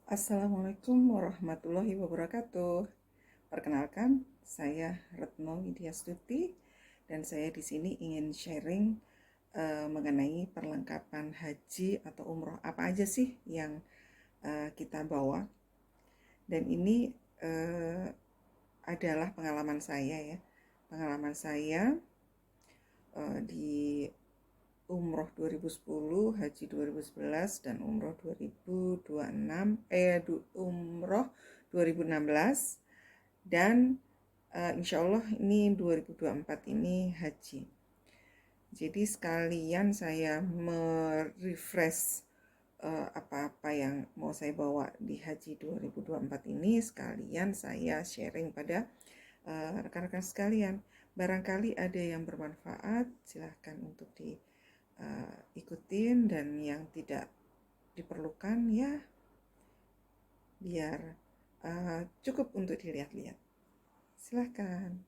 Assalamualaikum warahmatullahi wabarakatuh. Perkenalkan, saya Retno Widyastuti dan saya di sini ingin sharing mengenai perlengkapan haji atau umroh apa aja sih yang kita bawa. Dan ini adalah pengalaman saya ya. Pengalaman saya di umroh 2010, haji 2011, dan umroh 2026, umroh 2016, dan insya Allah ini 2024 ini haji. Jadi sekalian saya merefresh apa-apa yang mau saya bawa di haji 2024 ini, sekalian saya sharing pada rekan-rekan sekalian. Barangkali ada yang bermanfaat, silahkan untuk ikutin, dan yang tidak diperlukan ya biar cukup untuk dilihat-lihat. Silahkan.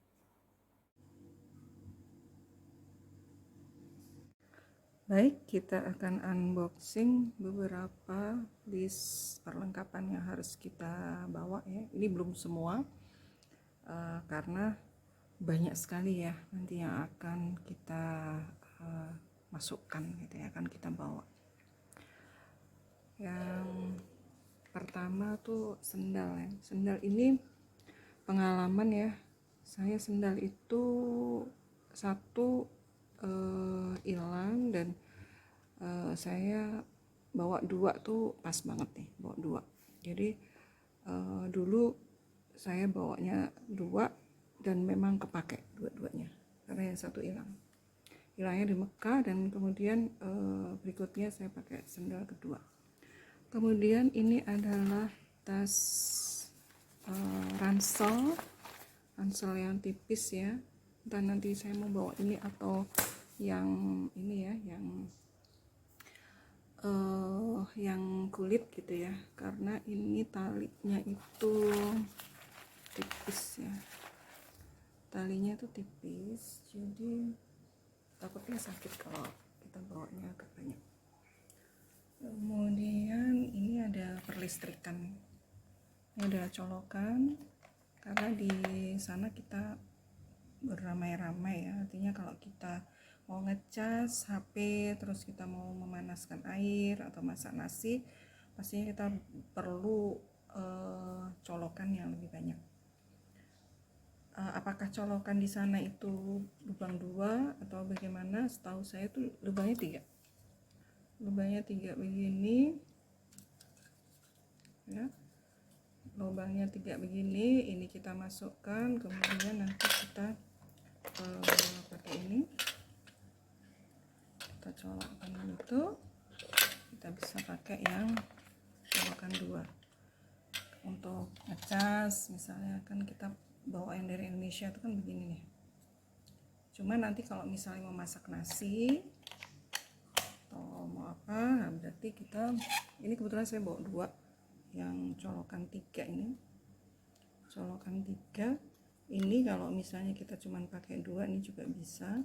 Baik, kita akan unboxing beberapa list perlengkapan yang harus kita bawa ya. Ini belum semua karena banyak sekali ya nanti yang akan kita masukkan gitu ya, akan kita bawa. Yang pertama tuh sendal ya. Sendal ini pengalaman ya. Saya sendal itu satu hilang dan saya bawa dua tuh pas banget nih, bawa dua. Jadi dulu saya bawanya dua dan memang kepake dua-duanya karena yang satu hilangnya di Mekah, dan kemudian berikutnya saya pakai sendal kedua. Kemudian ini adalah tas ransel yang tipis ya, dan nanti saya mau bawa ini atau yang ini ya, yang kulit gitu ya, karena ini talinya itu tipis ya, talinya itu tipis, jadi takutnya sakit kalau kita bawanya agak banyak. Kemudian ini ada perlistrikan, ini ada colokan karena di sana kita beramai-ramai ya, artinya kalau kita mau ngecas HP terus kita mau memanaskan air atau masak nasi, pastinya kita perlu colokan yang lebih banyak. Apakah colokan di sana itu lubang 2 atau bagaimana? Setahu saya itu lubangnya 3 begini ya, lubangnya 3 begini. Ini kita masukkan, kemudian nanti kita pakai ini, kita colokkan itu, kita bisa pakai yang colokan 2 untuk ngecas misalnya. Kan kita bawa yang dari Indonesia itu kan begini nih, cuma nanti kalau misalnya mau masak nasi atau mau apa, nah berarti kita, ini kebetulan saya bawa 2 yang colokan 3 ini, colokan 3 ini. Kalau misalnya kita cuman pakai 2 ini juga bisa,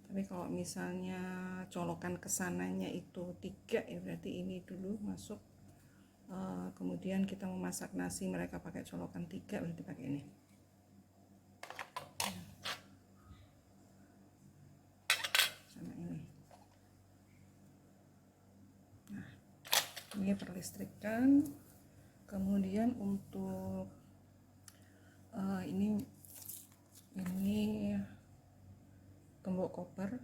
tapi kalau misalnya colokan kesananya itu 3 ya berarti ini dulu masuk, kemudian kita mau masak nasi mereka pakai colokan 3 berarti pakai ini. Sama ini. Nah, ini perlistrikan. Kemudian untuk ini gembok koper.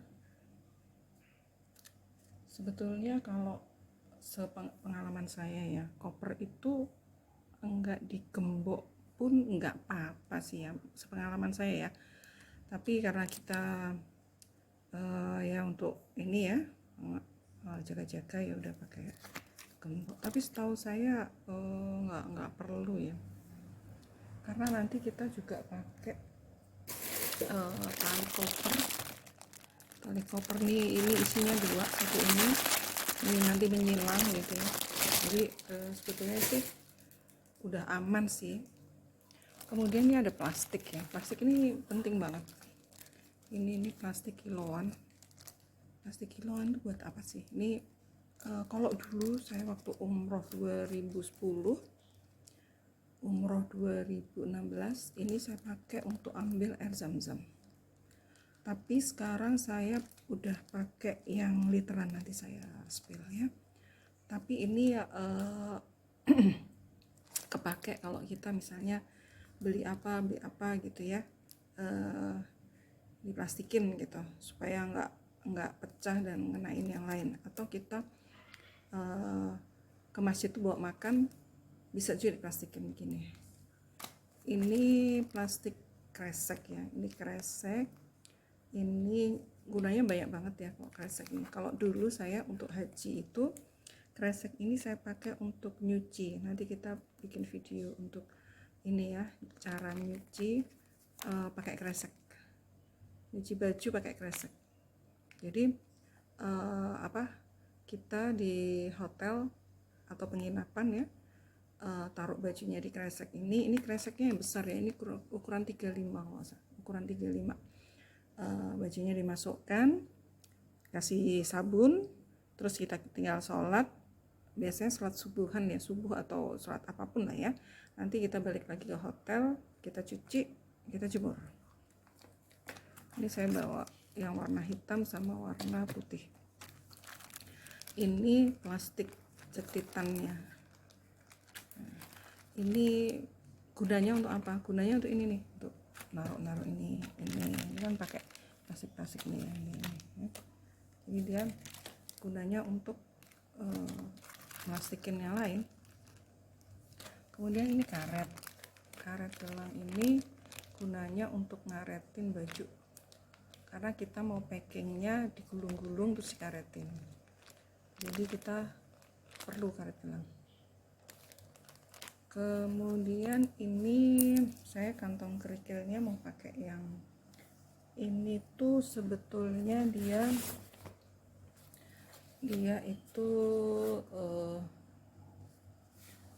Sebetulnya kalau sepengalaman saya ya, koper itu enggak digembok pun enggak apa-apa sih ya, sepengalaman saya ya. Tapi karena kita ya untuk ini ya jaga-jaga ya udah pakai gembok. Tapi setahu saya nggak perlu ya, karena nanti kita juga pakai tali koper nih. Ini isinya 2, satu ini nanti menyilang gitu ya. Jadi sebetulnya sih udah aman sih. Kemudian ini ada plastik ya, plastik ini penting banget. Ini plastik kiloan. Plastik kiloan itu buat apa sih? Ini Kalau dulu saya waktu umroh 2010, umroh 2016 ini saya pakai untuk ambil air zam-zam. Tapi sekarang saya udah pakai yang literan, nanti saya spill ya. Tapi ini ya kepake kalau kita misalnya beli apa gitu ya, diplastikin gitu supaya nggak pecah dan ngenain yang lain, atau kita ke masjid tuh bawa makan bisa juga diplastikin begini. Ini plastik kresek ya, ini kresek, ini gunanya banyak banget ya kalau kresek ini. Kalau dulu saya untuk haji itu kresek ini saya pakai untuk nyuci, nanti kita bikin video untuk ini ya, cara nyuci pakai kresek, nyuci baju pakai kresek. Jadi kita di hotel atau penginapan ya, taruh bajunya di kresek ini kreseknya yang besar ya, ini ukuran 35, ukuran 35. Bajunya dimasukkan, kasih sabun, terus kita tinggal sholat, biasanya sholat subuhan ya, subuh atau sholat apapun lah ya. Nanti kita balik lagi ke hotel, kita cuci, kita jemur. Ini saya bawa yang warna hitam sama warna putih. Ini plastik jetitannya. Ini gunanya untuk apa? Gunanya untuk ini nih, untuk naruh ini kan pakai plastik nih ya, ini. Jadi dia gunanya untuk plastikin yang lain. Kemudian ini karet gelang, ini gunanya untuk ngaretin baju, karena kita mau packingnya digulung-gulung terus dikaretin, jadi kita perlu karet gelang. Kemudian ini saya kantong kerikilnya mau pakai yang ini tuh, sebetulnya dia itu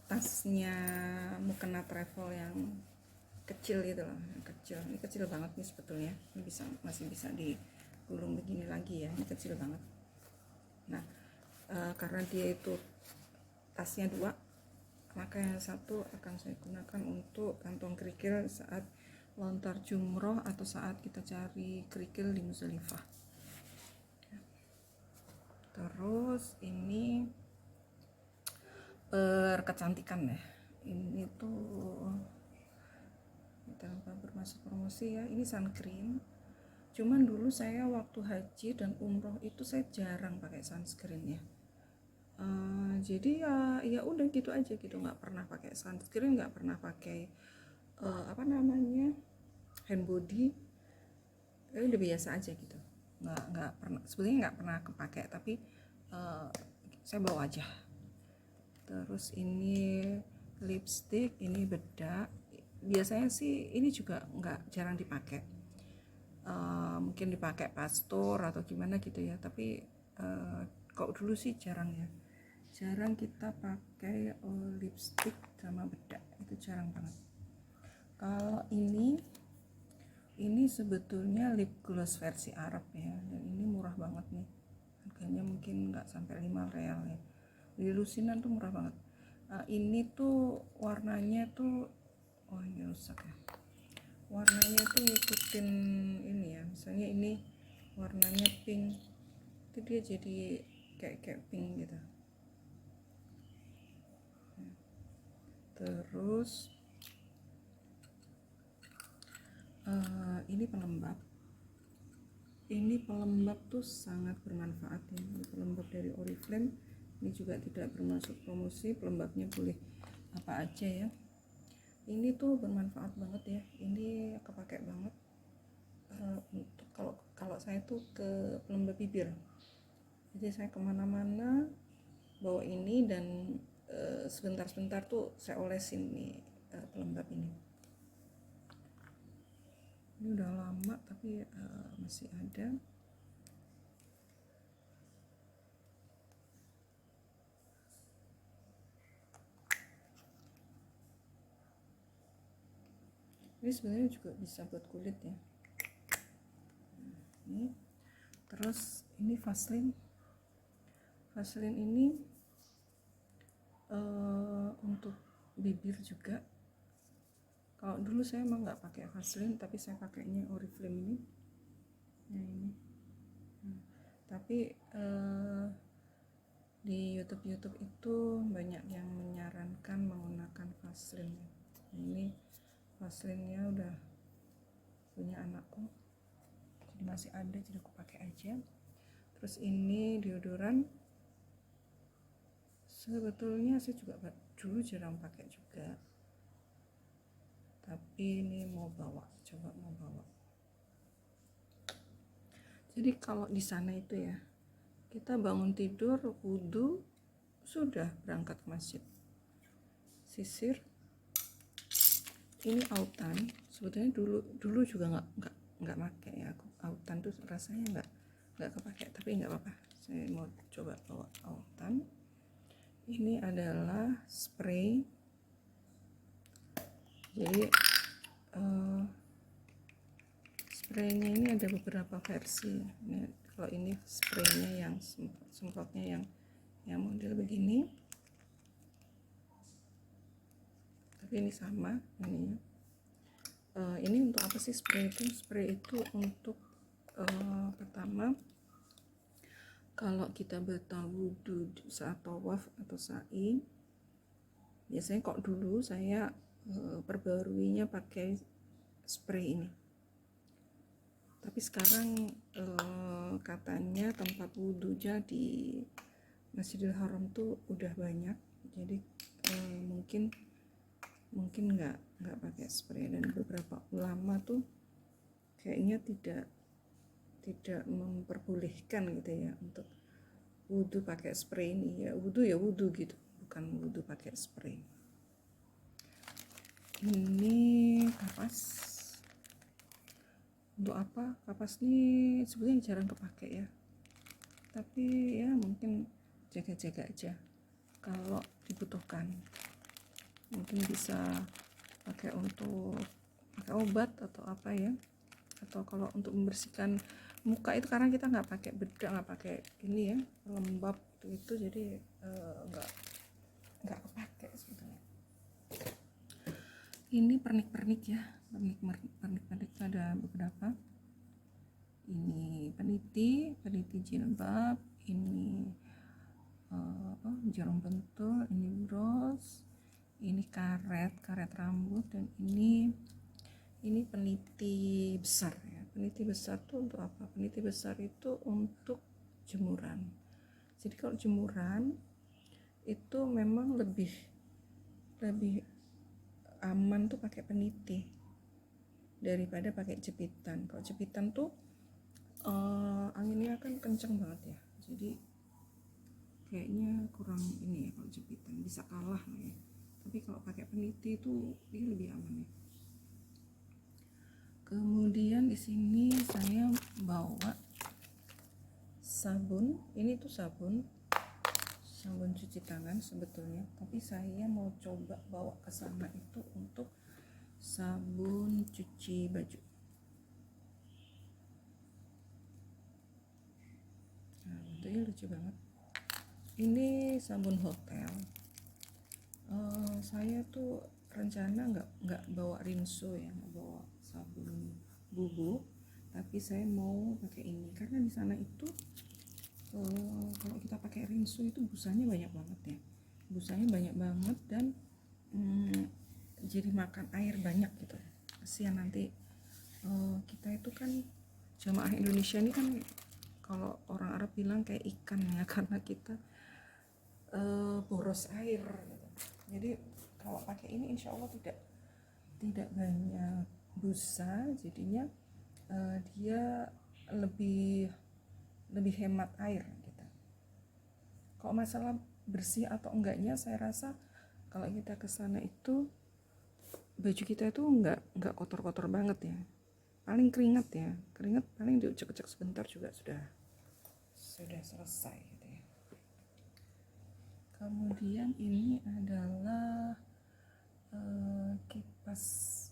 tasnya mukena travel yang kecil gitu loh, ini kecil banget nih sebetulnya, ini masih bisa digulung begini lagi ya, ini kecil banget. Nah karena dia itu tasnya 2, maka yang satu akan saya gunakan untuk kantong kerikil saat lontar jumroh atau saat kita cari kerikil di Muzdalifah. Terus ini kecantikan ya, ini tuh tanpa bermaksud promosi ya, ini sunscreen. Cuman dulu saya waktu haji dan umroh itu saya jarang pakai sunscreen ya. Jadi ya udah gitu aja gitu, nggak pernah pakai sunscreen, nggak pernah pakai hand body, udah biasa aja gitu, nggak pernah, sebetulnya nggak pernah kepake, tapi saya bawa aja. Terus ini lipstick, ini bedak, biasanya sih ini juga jarang dipakai, mungkin dipakai pastor atau gimana gitu ya, tapi kalau dulu sih jarang kita pakai lipstick sama bedak, itu jarang banget. Kalau ini sebetulnya lip gloss versi Arab ya, dan ini murah banget nih, harganya mungkin nggak sampai 5 real ya, di lusinan tuh murah banget. Ini tuh warnanya tuh, ini rusak ya, warnanya tuh ngikutin ini ya, misalnya ini warnanya pink, itu dia jadi kayak pink gitu. Terus ini pelembab tuh sangat bermanfaat ya, ini pelembab dari Oriflame. Ini juga tidak bermaksud promosi, pelembabnya boleh apa aja ya, ini tuh bermanfaat banget ya, ini kepake banget untuk kalau saya tuh ke pelembab bibir, jadi saya kemana-mana bawa ini, dan sebentar-sebentar tuh saya olesin nih pelembab ini udah lama tapi masih ada. Ini sebenarnya juga bisa buat kulit ya. Ini terus ini Vaseline Vaseline ini untuk bibir juga. Kalau dulu saya emang nggak pakai Vaseline, tapi saya pakainya Oriflame ini. Nah ini. Tapi di YouTube itu banyak yang menyarankan menggunakan Vaseline. Nah, ini Vaseline-nya udah punya anakku, jadi masih ada, jadi aku pakai aja. Terus ini deodoran, sebetulnya saya juga dulu jarang pakai juga, tapi ini mau coba mau bawa. Jadi kalau di sana itu ya, kita bangun tidur, wudhu, sudah berangkat ke masjid, sisir. Ini autan, sebetulnya dulu juga nggak pakai ya, aku autan tuh rasanya nggak kepake, tapi nggak apa-apa, saya mau coba bawa autan. Ini adalah spray, jadi spraynya ini ada beberapa versi. Ini, kalau ini spraynya yang semprotnya yang model begini, tapi ini sama ininya. Ini untuk apa sih spray itu? Spray itu untuk pertama, kalau kita batal wudhu saat tawaf atau sa'i, biasanya kok dulu saya perbaruinya pakai spray ini. Tapi sekarang katanya tempat wudhunya di Masjidil Haram tuh udah banyak, jadi mungkin nggak pakai spray. Dan beberapa ulama tuh kayaknya tidak memperbolehkan gitu ya untuk wudhu pakai spray ini. Ya wudhu gitu, bukan wudhu pakai spray. Ini kapas. Untuk apa? Kapas ini sebenarnya jarang kepake ya, tapi ya mungkin jaga-jaga aja, kalau dibutuhkan mungkin bisa pakai untuk pakai obat atau apa ya, atau kalau untuk membersihkan muka itu, karena kita nggak pakai bedak, nggak pakai ini ya, lembab gitu, jadi nggak kepake sebetulnya. Ini pernik-pernik ya, pernik ada beberapa. Ini peniti jilbab, ini jarum pentul, ini bros, ini karet rambut, dan ini peniti besar ya. Peniti besar itu untuk apa? Peniti besar itu untuk jemuran. Jadi kalau jemuran itu memang lebih aman tuh pakai peniti daripada pakai jepitan. Kalau jepitan tuh anginnya kan kenceng banget ya, jadi kayaknya kurang ini ya. Kalau jepitan bisa kalah ya, tapi kalau pakai peniti itu dia lebih aman ya. Kemudian di sini saya bawa sabun. Ini tuh sabun cuci tangan sebetulnya, tapi saya mau coba bawa ke sana itu untuk sabun cuci baju. Nah, bentuknya lucu banget. Ini sabun hotel. Saya tuh rencana nggak bawa rinso ya, nggak bawa sabun bubuk, tapi saya mau pakai ini karena di sana itu kalau kita pakai rinso itu busanya banyak banget dan jadi makan air banyak gitu. Kasihan nanti kita itu kan jamaah Indonesia ini kan, kalau orang Arab bilang kayak ikan ya, karena kita boros air gitu. Jadi kalau pakai ini insya Allah tidak banyak busa, jadinya dia lebih hemat air gitu. Kalau masalah bersih atau enggaknya, saya rasa kalau kita ke sana itu baju kita itu enggak kotor-kotor banget ya, paling keringat paling diucek-ucek sebentar juga sudah selesai gitu ya. Kemudian ini adalah kipas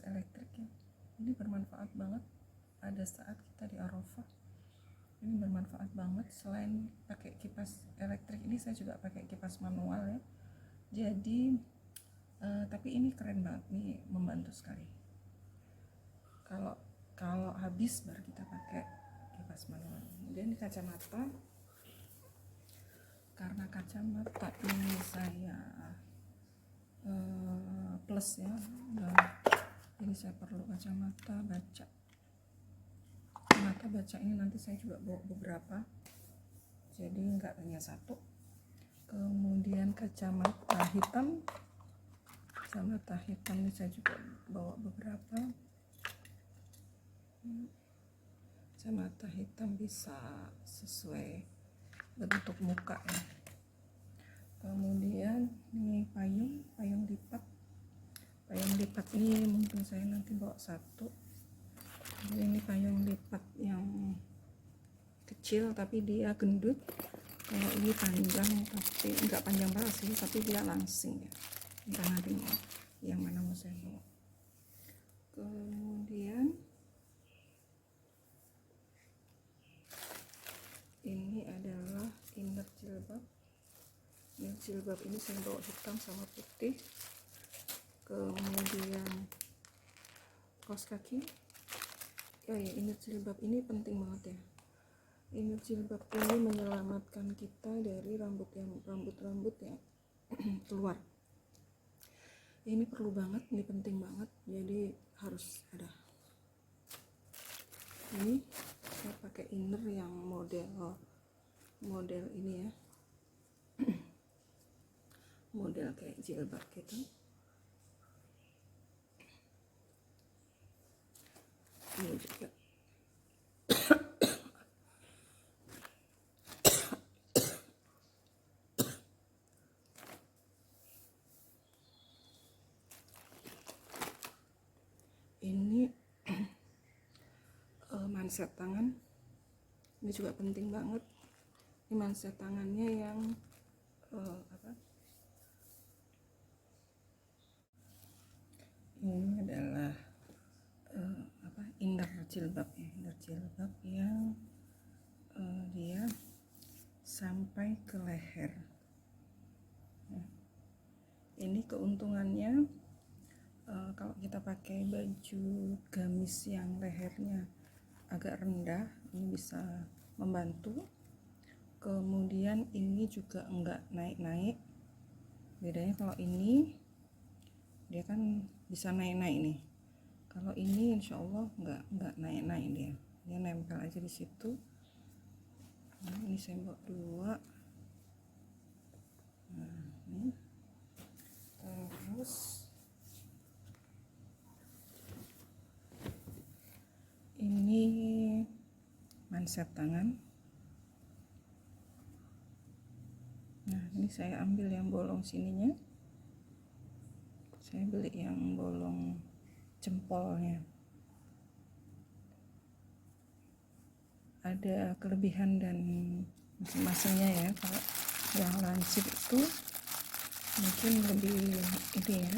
elektrik ya. Ini bermanfaat banget pada saat kita di Arafah. Ini bermanfaat banget. Selain pakai kipas elektrik ini, saya juga pakai kipas manual ya. Jadi tapi ini keren banget, ini membantu sekali. Kalau habis baru kita pakai kipas manual. Kemudian ini kacamata. Karena kacamata ini saya plus ya, jadi saya perlu kacamata baca. Kacamata baca ini nanti saya juga bawa beberapa, jadi nggak hanya satu. Kemudian kacamata hitam ini saya juga bawa beberapa. Kacamata hitam bisa sesuai bentuk muka ya. Kemudian ini payung lipat ini mungkin saya nanti bawa satu. Jadi ini payung lipat yang kecil tapi dia gendut. Kalau ini panjang tapi enggak panjang banget sih, tapi dia langsing ya. Entah nanti yang mana mau saya bawa. Kemudian ini adalah inner jilbab. Jilbab ini saya bawa hitam sama putih. Kemudian kaos kaki. Inner jilbab ini penting banget ya. Inner jilbab ini menyelamatkan kita dari rambut ya keluar. Ini perlu banget, ini penting banget. Jadi harus ada. Ini saya pakai inner yang model ini ya. Model kayak jilbab gitu. Ini juga ini manset tangan. Ini juga penting banget. Ini manset tangannya yang ini adalah inner jilbab yang dia sampai ke leher. Ini keuntungannya kalau kita pakai baju gamis yang lehernya agak rendah, ini bisa membantu. Kemudian ini juga enggak naik-naik. Bedanya kalau ini dia kan bisa naik-naik nih. Kalau ini insya Allah enggak naik-naik, dia nempel aja di situ. Nah, ini saya bawa dua. Nah, ini terus ini manset tangan. Nah, ini saya ambil yang bolong sininya. Saya beli yang bolong jempolnya. Ada kelebihan dan masing-masingnya ya. Kalau yang lancip itu mungkin lebih ini ya,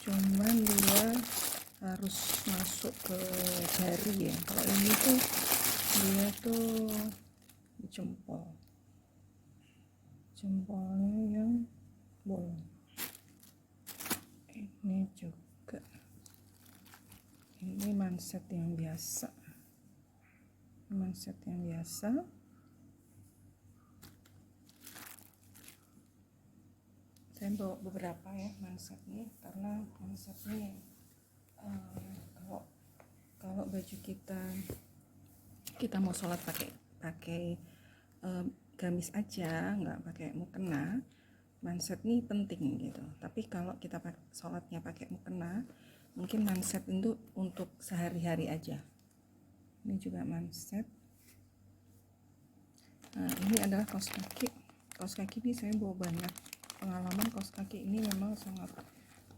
cuman dia harus masuk ke jari ya. Kalau ini tuh dia tuh jempolnya yang bolong. Ini juga, ini manset yang biasa. Saya bawa beberapa ya manset nih, karena manset nih kalau baju kita mau sholat pakai gamis aja, nggak pakai mukena, manset nih penting gitu. Tapi kalau kita sholatnya pakai mukena, mungkin manset itu untuk sehari-hari aja. Ini juga manset. Nah, ini adalah kaos kaki ini saya bawa banyak. Pengalaman kaos kaki ini memang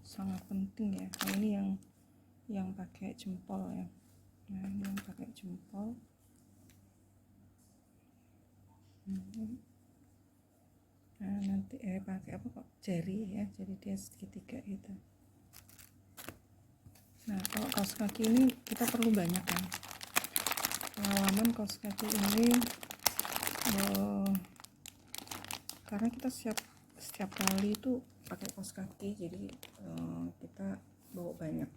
sangat penting ya. Nah, ini yang pakai jempol ya. Nah, ini yang pakai jempol. Nah, nanti pakai apa kok, jari ya, jadi dia segitiga gitu. Nah, kalau kaos kaki ini kita perlu banyak kan. pengalaman kaos kaki ini, karena kita setiap kali itu pakai kaos kaki, jadi kita bawa banyak.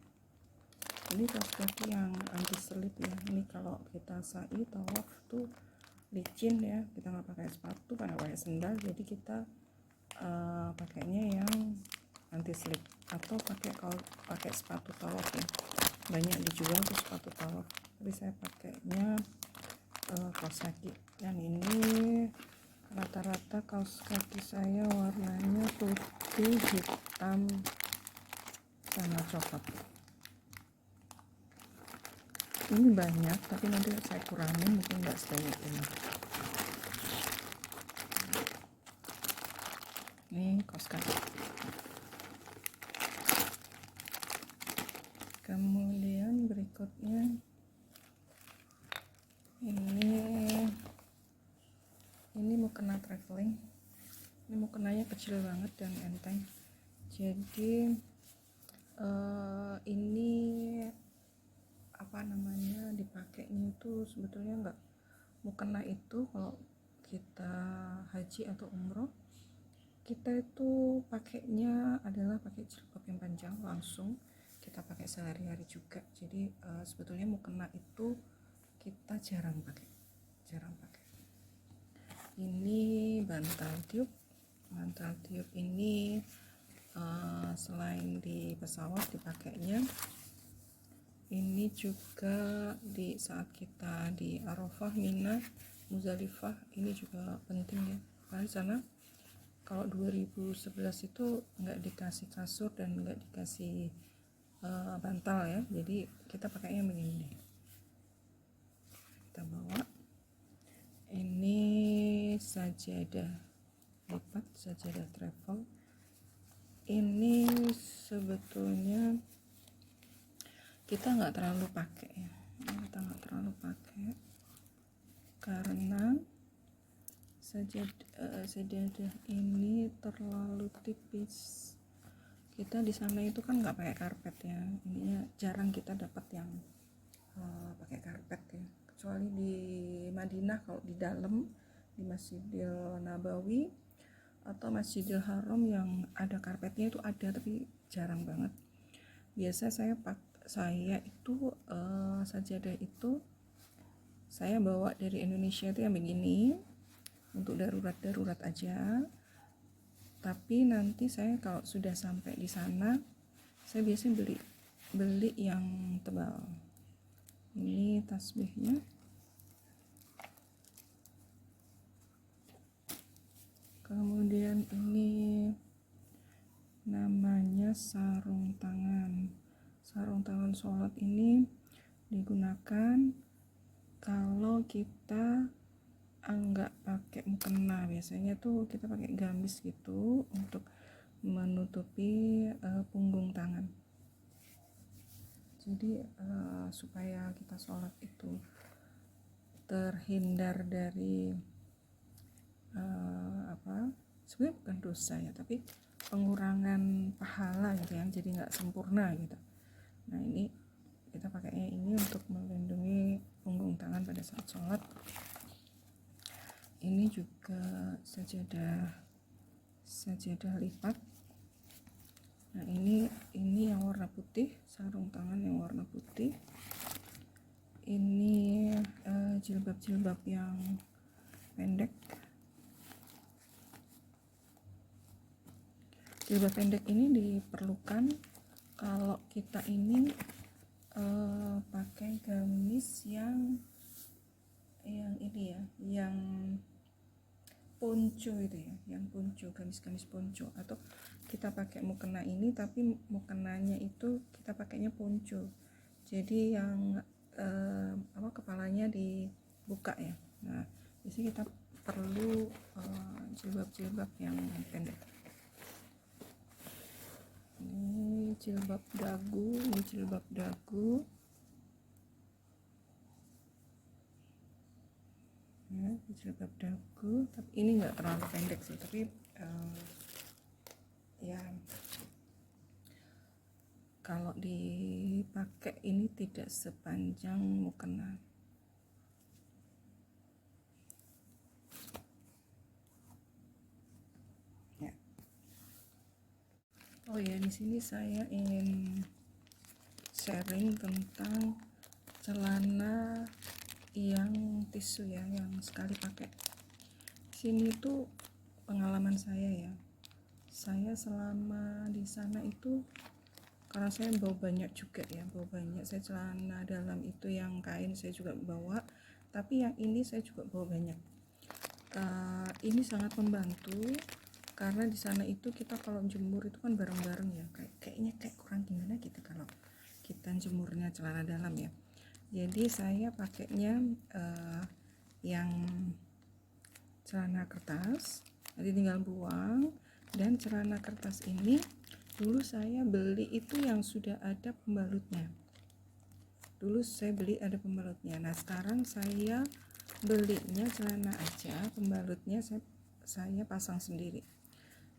Ini kaos kaki yang anti selip ya. Ini kalau kita sa'i tawaf tuh licin ya, kita nggak pakai sepatu, nggak pakai sendal, jadi kita pakainya yang anti slip, atau pakai sepatu tawaf ya. Banyak dijual tuh sepatu tawaf, tapi saya pakainya kaos kaki. Yang ini rata-rata kaos kaki saya warnanya putih, hitam, sama coklat. Ini banyak, tapi nanti saya kurangin, mungkin nggak sebanyak ini. Ini kaos kaki. Kemudian berikutnya ini mukena traveling. Ini mukenanya kecil banget dan enteng. Jadi ini apa namanya, dipakainya itu sebetulnya nggak, mukena itu kalau kita haji atau umroh, kita itu pakainya adalah pakai jilbab yang panjang, langsung kita pakai sehari-hari juga. Jadi sebetulnya mukena itu kita jarang pakai. Ini bantal tiup ini selain di pesawat dipakainya, ini juga di saat kita di Arafah, Mina, Muzdalifah, ini juga penting ya. Karena sana kalau 2011 itu nggak dikasih kasur dan nggak dikasih bantal ya, jadi kita pakainya begini. Kita bawa ini sajadah lipat, sajadah travel. Ini sebetulnya kita nggak terlalu pakai ya, karena sajadah ini terlalu tipis. Kita di sana itu kan nggak pakai karpet ya, ininya jarang kita dapat yang pakai karpet ya, kecuali di Madinah. Kalau di dalam di Masjidil Nabawi atau Masjidil Haram yang ada karpetnya itu ada, tapi jarang banget. Biasa saya itu sajadah itu saya bawa dari Indonesia itu yang begini untuk darurat aja. Tapi nanti saya kalau sudah sampai di sana, saya biasanya beli yang tebal. Ini tasbihnya. Kemudian ini namanya sarung tangan. Sarung tangan sholat ini digunakan kalau kita nggak pakai mukena. Biasanya tuh kita pakai gamis gitu untuk menutupi punggung tangan. Jadi supaya kita sholat itu terhindar dari sebenarnya bukan dosa ya, tapi pengurangan pahala gitu ya, jadi nggak sempurna gitu. Nah ini kita pakainya ini untuk melindungi punggung tangan pada saat sholat. Ini juga sajadah lipat. Nah ini yang warna putih, sarung tangan yang warna putih. Ini jilbab yang pendek. Jilbab pendek ini diperlukan kalau kita ini pakai gamis yang ini ya, yang ponco itu ya, yang ponco, gamis ponco. Atau kita pakai mukena ini tapi mukenanya itu kita pakainya ponco, jadi yang kepalanya dibuka ya. Nah biasanya kita perlu jilbab yang pendek. Ini jilbab dagu ya, jilbab dagu, tapi ini enggak terlalu pendek sih, tapi ya kalau dipakai ini tidak sepanjang mukena. di sini saya ingin sharing tentang celana yang tisu ya, yang sekali pakai. Sini tuh pengalaman saya ya. Saya selama di sana itu, karena saya bawa banyak juga ya, saya celana dalam itu yang kain saya juga bawa, tapi yang ini saya juga bawa banyak. Ini sangat membantu karena di sana itu kita kalau jemur itu kan bareng-bareng ya, kayaknya kurang gimana gitu kalau kita jemurnya celana dalam ya. Jadi saya pakainya yang celana kertas, nanti tinggal buang. Dan celana kertas ini dulu saya beli itu yang sudah ada pembalutnya. Nah sekarang saya belinya celana aja, pembalutnya saya pasang sendiri.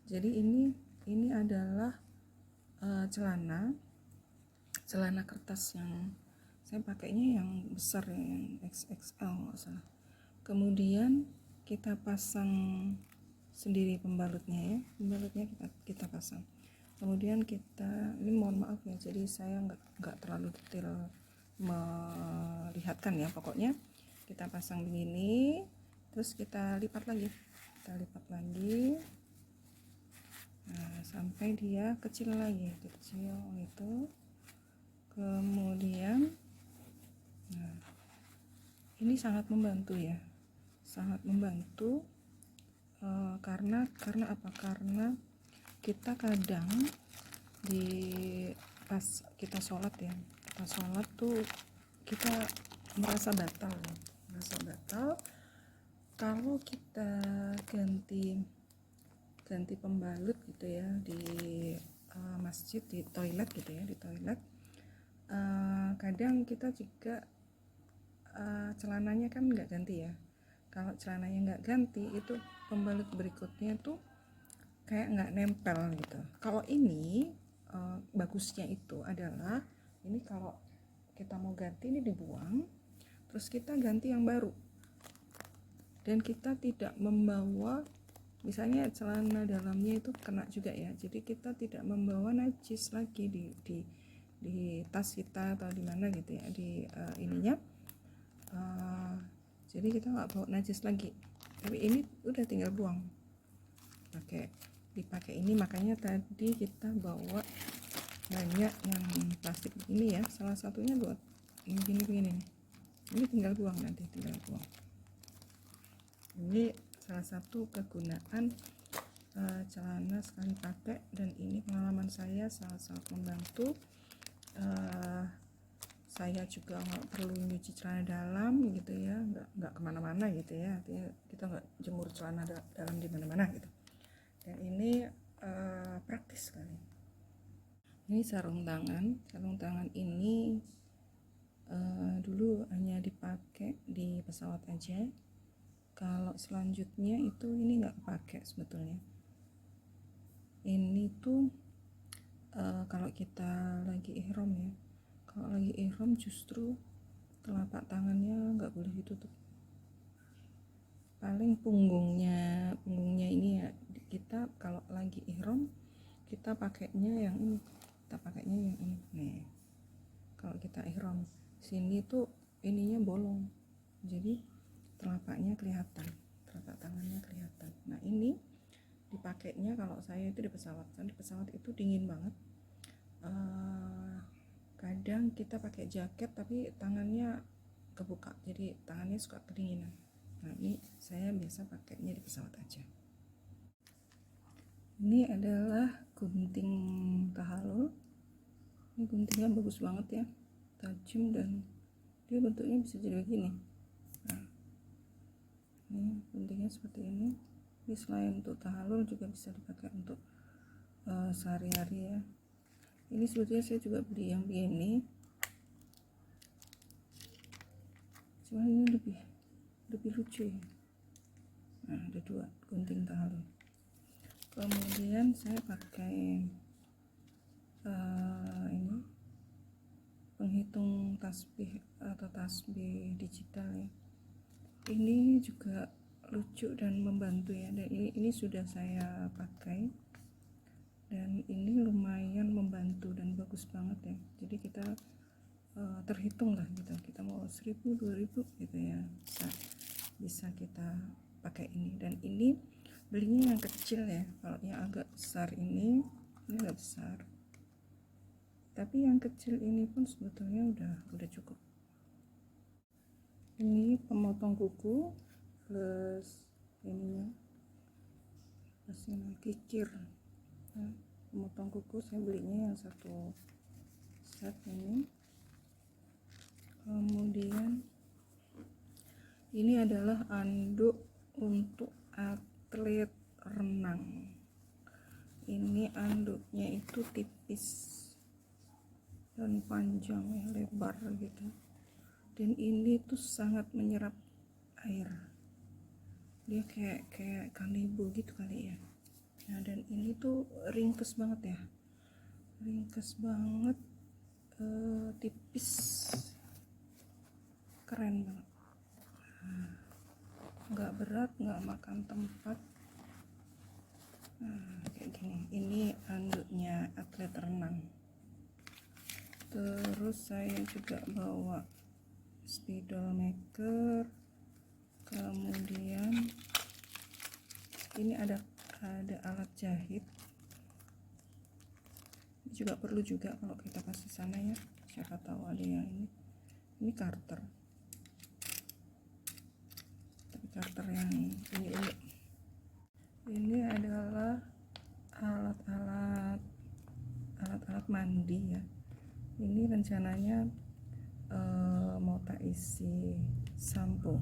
Jadi ini adalah celana kertas yang saya pakainya yang besar ya, yang XXL nggak salah. Kemudian kita pasang sendiri pembalutnya ya, kita pasang. Kemudian ini mohon maaf ya, jadi saya nggak terlalu detail melihatkan ya, pokoknya kita pasang begini, terus kita lipat lagi, nah, sampai dia kecil lagi, itu. Kemudian nah, ini sangat membantu ya, karena apa? Karena kita kadang pas kita sholat tuh kita merasa batal kalau kita ganti pembalut gitu ya di masjid, di toilet gitu ya, kadang kita juga celananya kan nggak ganti ya. Kalau celananya nggak ganti, itu pembalut berikutnya tuh kayak nggak nempel gitu. Kalau ini bagusnya itu adalah ini, kalau kita mau ganti ini dibuang, terus kita ganti yang baru, dan kita tidak membawa, misalnya celana dalamnya itu kena juga ya, jadi kita tidak membawa najis lagi di tas kita atau di mana gitu ya, di ininya. Jadi kita nggak bawa najis lagi, tapi ini udah tinggal buang dipakai ini. Makanya tadi kita bawa banyak yang plastik ini ya, salah satunya buat ini begini nih, ini tinggal buang. Ini salah satu kegunaan celana sekali pakai, dan ini pengalaman saya sangat membantu. Saya juga nggak perlu nyuci celana dalam gitu ya, nggak kemana-mana gitu ya, artinya kita nggak jemur celana dalam di mana-mana gitu. Dan ini praktis sekali. Ini sarung tangan ini dulu hanya dipakai di pesawat aja. Kalau selanjutnya itu ini nggak kepake sebetulnya. Ini tuh kalau kita lagi ihram ya, justru telapak tangannya nggak boleh ditutup. Paling punggungnya ini ya, kita kalau lagi ihram kita pakainya yang ini, nih. Kalau kita ihram sini tuh ininya bolong, jadi telapak tangannya kelihatan. Nah ini dipakainya kalau saya itu di pesawat itu dingin banget. Kadang kita pakai jaket tapi tangannya kebuka, jadi tangannya suka kedinginan. Nah ini saya biasa pakainya di pesawat aja. Ini adalah gunting tahalul. Ini guntingnya bagus banget ya, tajam, dan dia bentuknya bisa jadi begini. Nah, ini guntingnya seperti ini. Ini selain untuk tahalul juga bisa dipakai untuk sehari-hari ya. Ini sebetulnya saya juga beli yang begini, cuma ini lebih lucu ya. Nah ada 2 gunting tahalul. Kemudian saya pakai ini penghitung tasbih atau tasbih digital ya. Ini juga lucu dan membantu ya, dan ini sudah saya pakai, dan ini lumayan gitu dan bagus banget ya. Jadi kita terhitung lah gitu, kita mau 1000 2000 gitu ya, bisa kita pakai ini. Dan ini belinya yang kecil ya, kalau yang agak besar ini agak besar, tapi yang kecil ini pun sebetulnya udah cukup. Ini pemotong kuku plus ininya, plus ini kikir. Nah, pemotong kuku saya belinya yang satu set ini. Kemudian ini adalah anduk untuk atlet renang. Ini anduknya itu tipis dan panjang ya, lebar gitu. Dan ini tuh sangat menyerap air. Dia kayak kanibo gitu kali ya. Nah, dan ini tuh ringkes banget ya. Ringkes banget, tipis. Keren banget. Nggak berat, nggak makan tempat. Kayak gini. Ini anduknya atlet renang. Terus saya juga bawa spidol maker. Kemudian ini ada alat jahit. Juga perlu juga kalau kita kasih sana ya. Siapa tahu ada yang ini Carter. Carter yang ini adalah alat-alat mandi ya. Ini rencananya mau tak isi sampo.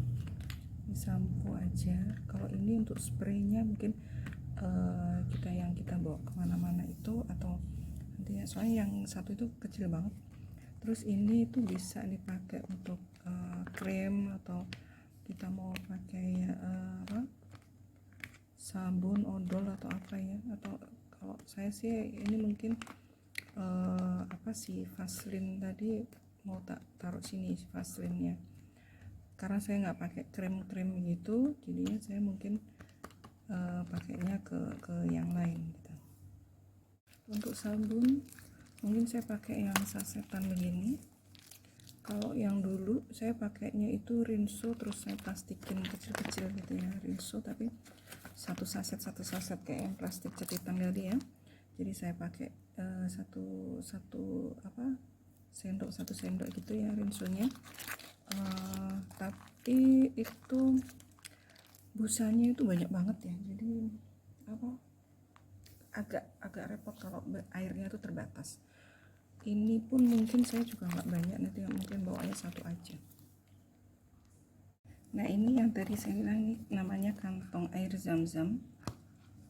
Ini sampo aja. Kalau ini untuk spraynya mungkin kita bawa kemana-mana itu, atau nanti ya, soalnya yang satu itu kecil banget. Terus ini itu bisa dipakai untuk krim, atau kita mau pakai sabun odol atau apa ya, atau kalau saya sih ini mungkin Vaseline tadi mau tak taruh sini Vaseline-nya, karena saya nggak pakai krim gitu, jadinya saya mungkin pakainya ke yang lain gitu. Untuk sabun mungkin saya pakai yang sasetan begini. Kalau yang dulu saya pakainya itu Rinso, terus saya plastikin kecil-kecil gitu ya, Rinso tapi satu saset kayak yang plastik cepitan tadi ya. Jadi saya pakai satu sendok gitu ya Rinsonya. Tapi itu busanya itu banyak banget ya, jadi agak repot kalau airnya itu terbatas. Ini pun mungkin saya juga nggak banyak, nanti mungkin bawanya satu aja. Nah, ini yang tadi saya bilang namanya kantong air zam-zam.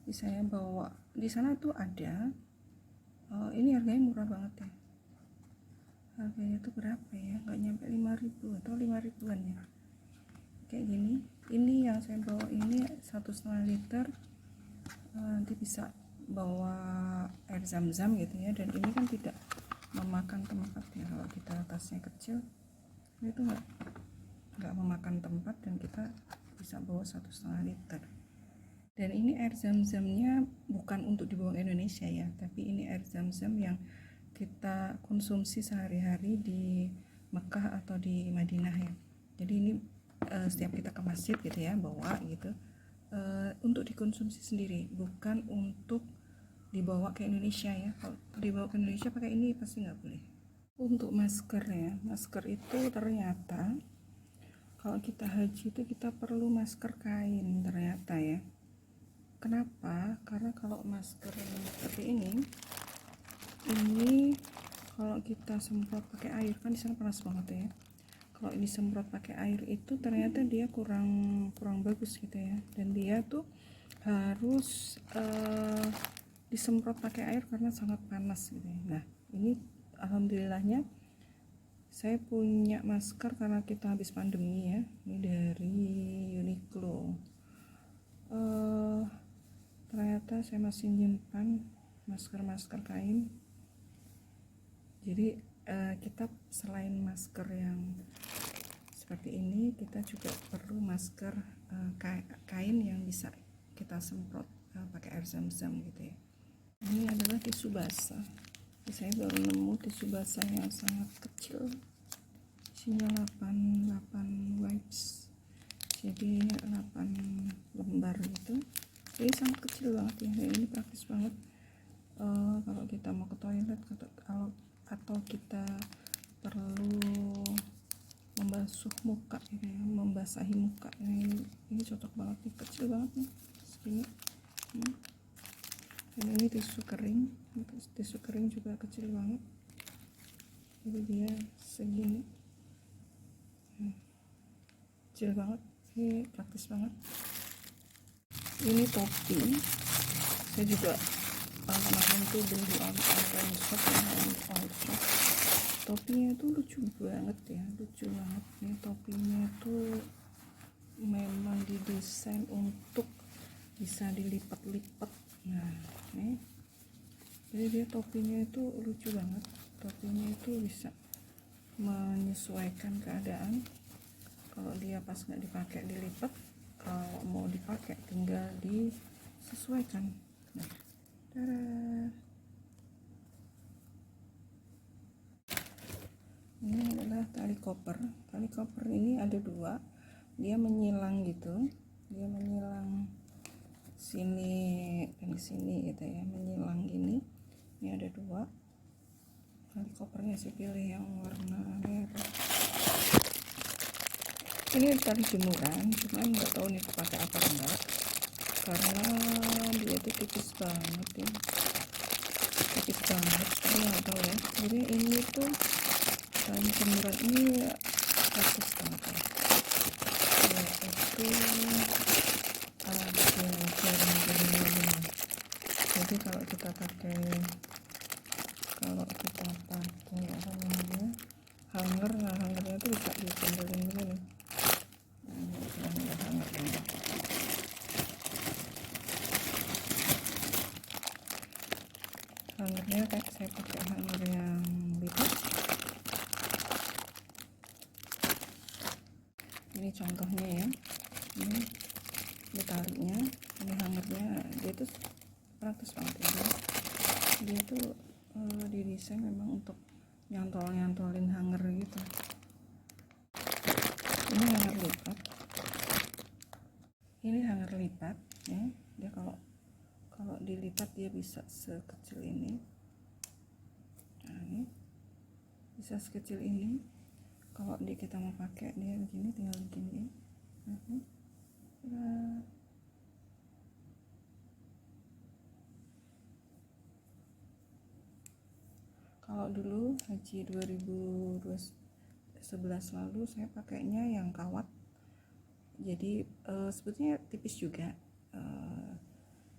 Jadi saya bawa di sana tuh ada. Ini harganya murah banget ya. Harganya tuh berapa ya? Nggak nyampe 5.000 atau 5 ribuan ya. Kayak gini. Ini yang saya bawa ini 1,5 liter. Nanti bisa bawa air zam-zam gitu ya. Dan ini kan tidak memakan tempat ya, kalau kita tasnya kecil itu nggak memakan tempat, dan kita bisa bawa 1,5 liter. Dan ini air zam-zamnya bukan untuk dibawa ke Indonesia ya, tapi ini air zam-zam yang kita konsumsi sehari-hari di Mekah atau di Madinah ya. Jadi ini setiap kita ke masjid gitu ya, bawa gitu untuk dikonsumsi sendiri, bukan untuk dibawa ke Indonesia ya. Kalau dibawa ke Indonesia pakai ini pasti nggak boleh. Untuk masker ya, masker itu ternyata kalau kita haji itu kita perlu masker kain ternyata ya. Kenapa? Karena kalau masker seperti ini kalau kita semprot pakai air, kan di sana panas banget ya. Kalau ini semprot pakai air itu ternyata dia kurang bagus gitu ya, dan dia tuh harus disemprot pakai air karena sangat panas gitu ya. Nah, ini alhamdulillahnya saya punya masker karena kita habis pandemi ya. Ini dari Uniqlo. Ternyata saya masih nyimpan masker kain. Jadi kita selain masker yang seperti ini, kita juga perlu masker kain yang bisa kita semprot pakai air zam-zam gitu ya. Ini adalah tisu basah. Saya baru nemu tisu basah yang sangat kecil, isinya 8 wipes, jadi 8 lembar gitu. Jadi sangat kecil banget ya. Ini praktis banget kalau kita mau ke toilet atau kita perlu membasuh muka ya, membasahi muka ya. Ini cocok banget nih, kecil banget nih segini. Dan ini tisu kering juga kecil banget, jadi dia segini, kecil banget. Ini praktis banget. Ini topi, saya juga kemarin tuh beli di online shop. Topinya itu lucu banget ya, Ini topinya tuh memang didesain untuk bisa dilipat-lipat. Nah, nih, jadi dia topinya itu lucu banget. Topinya itu bisa menyesuaikan keadaan. Kalau dia pas nggak dipakai dilipat, kalau mau dipakai tinggal disesuaikan. Nah, ini adalah tali koper. Tali koper ini ada 2, dia menyilang gitu, dia menyilang sini dan sini gitu ya, menyilang gini. Ini ada 2 tali kopernya, saya pilih yang warna merah. Ini tali jemuran, cuman nggak tahu nih pakai apa enggak, karena dia tuh tipis banget ya, tapi nggak tahu ya. Jadi ini tuh tali jemuran ini praktis banget ya. Itu ada jaring-jaringnya. Jadi kalau kita pakai apa namanya, hanger, nah hangernya tuh bisa dicandelin dulu nih. Hangernya kayak saya pakai hanger yang lipat. Ini contohnya ya, ini talinya, ini hangernya. Dia tuh praktis banget ya, dia tuh didesain memang untuk nyantolin hanger gitu. Ini hanger lipat ya. Dia kalau dilipat dia bisa sekecil ini. Nah, ini bisa sekecil ini. Kalau kita mau pakai dia begini, tinggal begini. Kalau dulu haji 2011 lalu saya pakainya yang kawat, jadi sebetulnya tipis juga,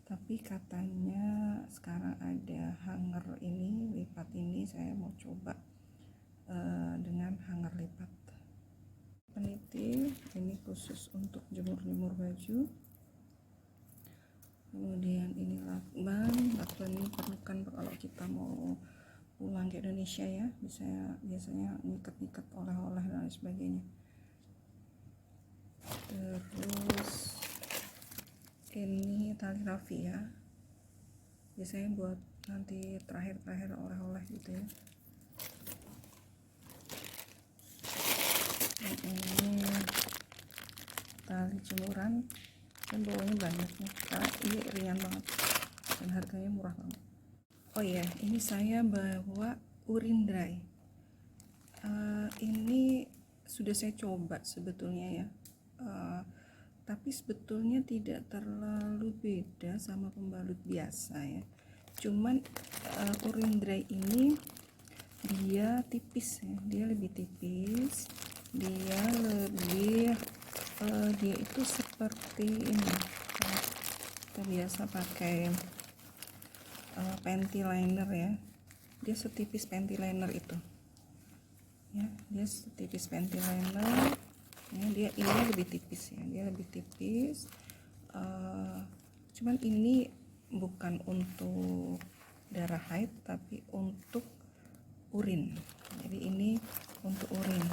tapi katanya sekarang ada hanger ini lipat ini. Saya mau coba dengan hanger lipat. Peniti ini khusus untuk jemur baju. Kemudian ini lakban ini perlukan kalau kita mau pulang ke Indonesia ya, biasanya ngikat oleh-oleh dan lain sebagainya. Terus ini tali rafia ya, biasanya buat nanti terakhir oleh-oleh gitu ya. Ini tali jemuran, dan bawahnya banyak nih, karena ini ringan banget dan harganya murah banget. Oh iya, ini saya bawa urin dry. Ini sudah saya coba sebetulnya ya, tapi sebetulnya tidak terlalu beda sama pembalut biasa ya. Cuman urin dry ini dia tipis ya, dia lebih tipis, dia itu seperti ini. Kita biasa pakai panty liner ya, dia setipis panty liner itu ya, dia setipis panty liner ya. Dia ini lebih tipis ya, dia lebih tipis. Cuman ini bukan untuk darah haid tapi untuk urin, jadi ini untuk urin.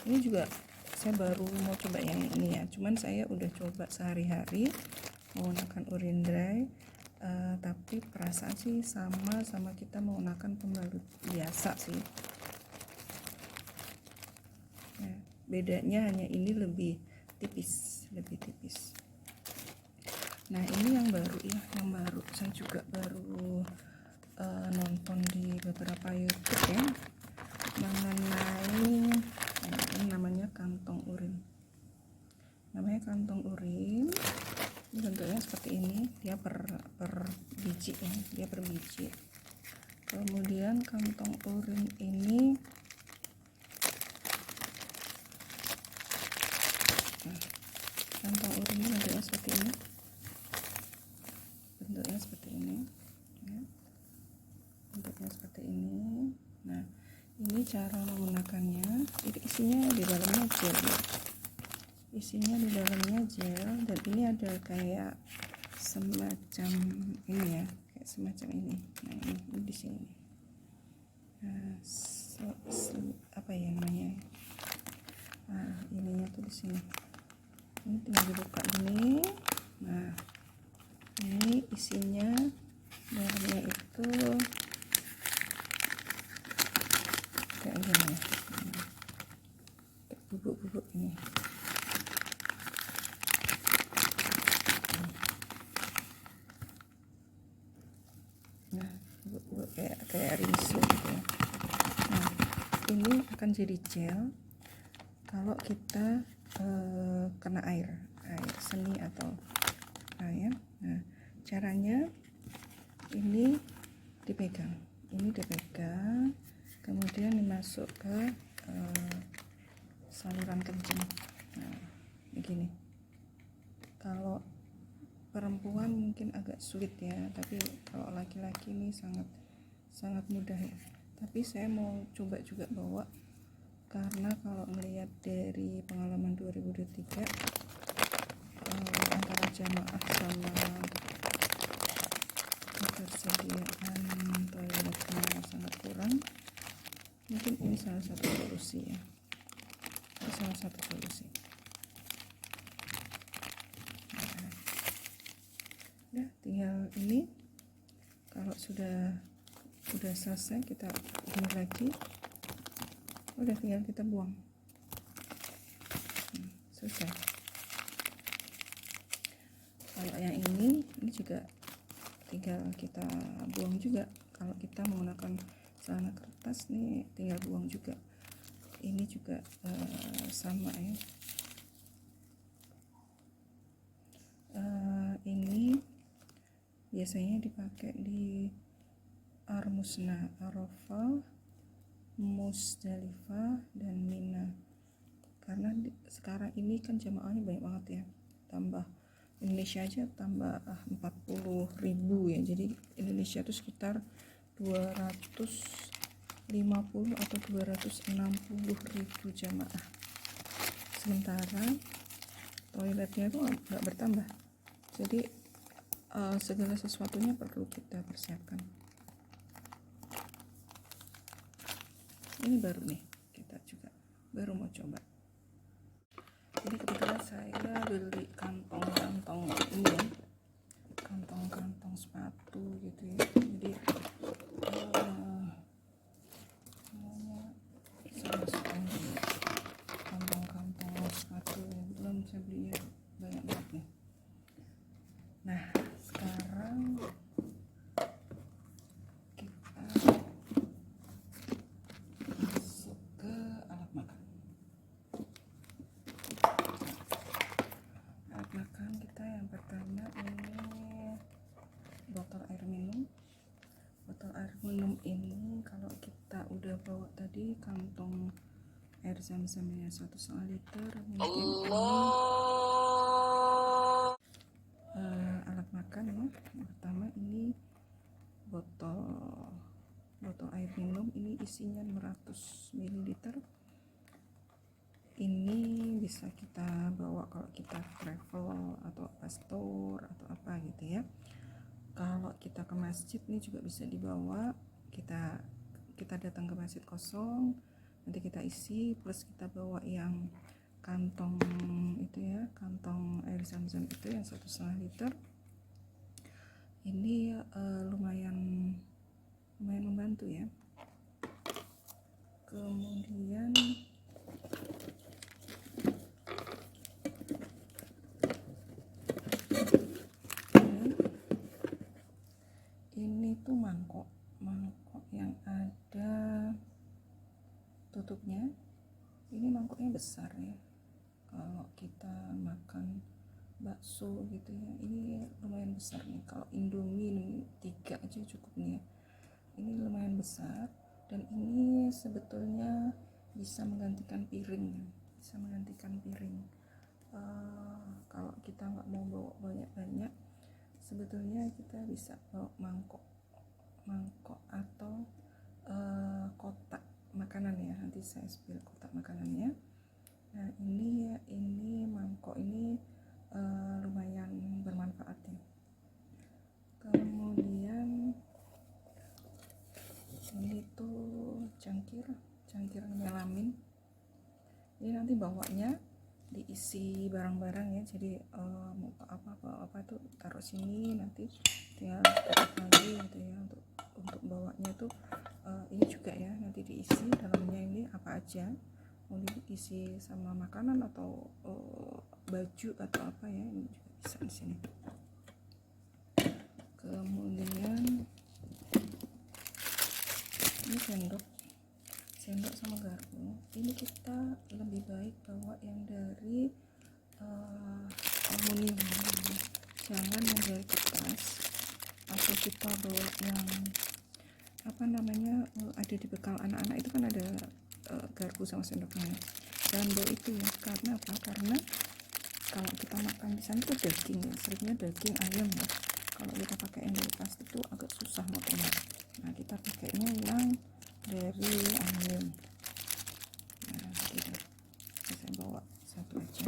Ini juga saya baru mau coba yang ini ya, cuman saya udah coba sehari-hari menggunakan urin dry. tapi perasaan sih sama kita menggunakan pembalut biasa sih ya, bedanya hanya ini lebih tipis. Nah ini yang baru ya, saya juga baru nonton di beberapa YouTube ya mengenai ini namanya kantong urin. Ini bentuknya seperti ini, dia per biji ya, dia per biji. Kemudian kantong urin ini bentuknya seperti ini ya. Bentuknya seperti ini. Nah ini cara menggunakannya, itu isinya di dalamnya gel, dan ini ada kayak semacam ini ya, nah ini di sini. Nah, apa ya namanya, ininya tuh di sini. Ini tinggal dibuka gini. Nah ini isinya dalamnya itu kayak gini, bubuk-bubuk ini. Nah bubuk-bubuk kayak rinso gitu ya. Nah ini akan jadi gel kalau kita kena air seni atau air. Nah caranya ini dipegang, kemudian dimasuk ke saluran kencing. Nah begini. Kalau perempuan mungkin agak sulit ya, tapi kalau laki-laki ini sangat mudah ya. Tapi saya mau coba juga bawa, karena kalau melihat dari pengalaman 2023 antara jamaah sama ketersediaan toiletnya sangat kurang, mungkin ini salah satu solusi ya. Nah, tinggal ini kalau sudah selesai kita ini lagi, udah tinggal kita buang. Selesai. Kalau yang ini juga tinggal kita buang juga. Kalau kita menggunakan celana kertas nih tinggal buang juga. Ini juga sama ya. Ini biasanya dipakai di Armusna, Arafah, Musdalifah, dan Mina. Karena sekarang ini kan jamaahnya banyak banget ya, tambah Indonesia aja tambah 40.000 ya. Jadi Indonesia itu sekitar 250 atau 260.000 jamaah. Sementara toiletnya itu nggak bertambah. Jadi segala sesuatunya perlu kita persiapkan. Ini baru nih, kita juga baru mau coba. Jadi kebetulan saya beli kantong ini ya, kantong sepatu gitu ya. Jadi saya masukkan di kantong sepatu yang belum saya beli ya, banyak banget nih. Nah sekarang kita masuk ke alat makan. Kita yang pertama ini botol air minum ini kalau kita udah bawa tadi kantong air zam-zamnya 1,5 liter, mungkin alat makan ya. Yang pertama ini botol air minum, ini isinya 600 ml. Ini bisa kita bawa kalau kita travel atau pastor atau apa gitu ya. Kalau kita ke masjid ini juga bisa dibawa. Kita datang ke masjid kosong, nanti kita isi, plus kita bawa yang kantong itu ya, kantong air zam-zam itu yang 1,5 liter. Ini lumayan membantu ya. Kemudian ini tuh mangkok yang ada tutupnya. Ini mangkoknya besar ya, kalau kita makan bakso gitu ya, ini lumayan besar nih. Kalau Indomie 3 aja cukup nih ya, ini lumayan besar. Dan ini sebetulnya bisa menggantikan piring ya. Kalau kita nggak mau bawa banyak-banyak, sebetulnya kita bisa bawa mangkok atau kotak makanan ya. Nanti saya spill kotak makanannya. Nah ini mangkok ini lumayan bermanfaat ya. Kemudian ini tuh cangkir melamin. Ini nanti bawanya diisi barang-barang ya. Jadi mau apa tuh taruh sini, nanti tinggal tutup lagi gitu ya. Untuk bawanya tuh ini juga ya, nanti diisi dalamnya ini apa aja, mau diisi sama makanan atau baju atau apa ya, ini juga bisa di sini. Kemudian ini sendok sama garpu. Ini kita lebih baik bawa yang dari aluminium, jangan yang dari kertas. Atau kita bawa yang ada di bekal anak-anak itu kan ada garpu sama sendoknya. Jangan bawa itu ya. Karena apa? Karena kalau kita makan di sana itu daging ya, seringnya daging ayam ya. Kalau kita pakai yang dari plastik itu agak susah motongnya. Nah kita pakainya yang dari aluminium. Nah gitu. Saya bawa satu aja.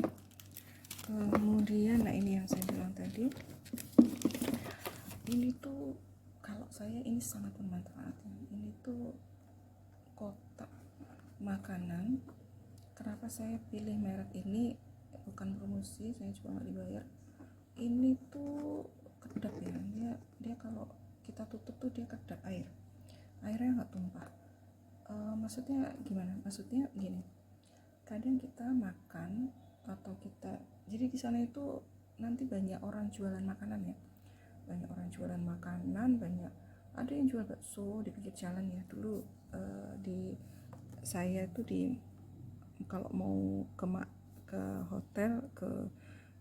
Kemudian nah ini yang saya bilang tadi, ini tuh kalau saya ini sangat bermanfaat. Ini tuh kotak makanan. Kenapa saya pilih merek ini? Bukan promosi, saya juga nggak dibayar. Ini tuh kedap ya, dia kalau kita tutup tuh dia kedap airnya nggak tumpah. Maksudnya gimana? Maksudnya gini, kadang kita makan atau kita, jadi di sana itu nanti banyak orang jualan makanan ya, banyak ada yang jual bakso di pinggir jalan ya. Dulu saya tuh kalau mau ke hotel, ke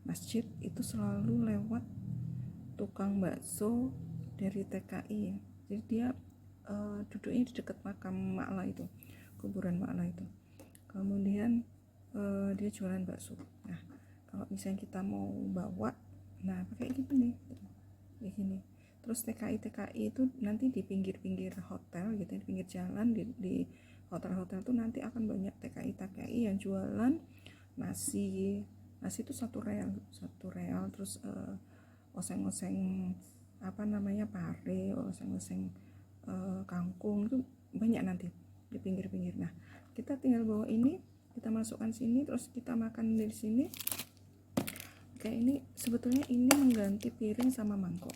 masjid itu selalu lewat tukang bakso dari TKI ya. Jadi dia duduknya di dekat makam Makla itu, kuburan Makla itu. Kemudian dia jualan bakso. Nah kalau misalnya kita mau bawa, nah pakai gitu nih, kayak gini. Terus TKI itu nanti di pinggir-pinggir hotel gitu, di pinggir jalan, di hotel-hotel tuh nanti akan banyak TKI yang jualan nasi itu satu real, terus oseng-oseng pare, oseng-oseng kangkung itu banyak nanti di pinggir-pinggir. Nah kita tinggal bawa ini, kita masukkan sini, terus kita makan dari sini. Kayak ini sebetulnya ini mengganti piring sama mangkok.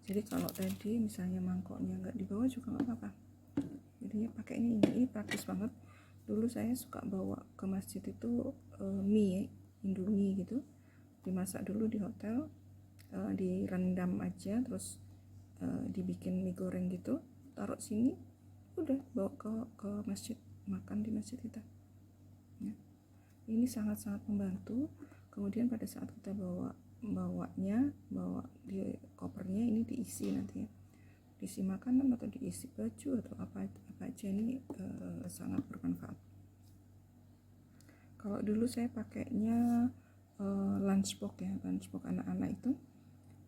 Jadi kalau tadi misalnya mangkoknya nggak dibawa juga nggak apa-apa, jadinya pakai ini praktis banget. Dulu saya suka bawa ke masjid itu mie Indomie gitu, dimasak dulu di hotel, direndam aja, terus dibikin mie goreng gitu, taruh sini, udah bawa ke masjid, makan di masjid kita ya. Ini sangat-sangat membantu. Kemudian pada saat kita bawa di kopernya, ini diisi nanti ya, diisi makanan atau diisi baju atau apa aja, ini sangat bermanfaat. Kalau dulu saya pakainya lunchbox anak-anak itu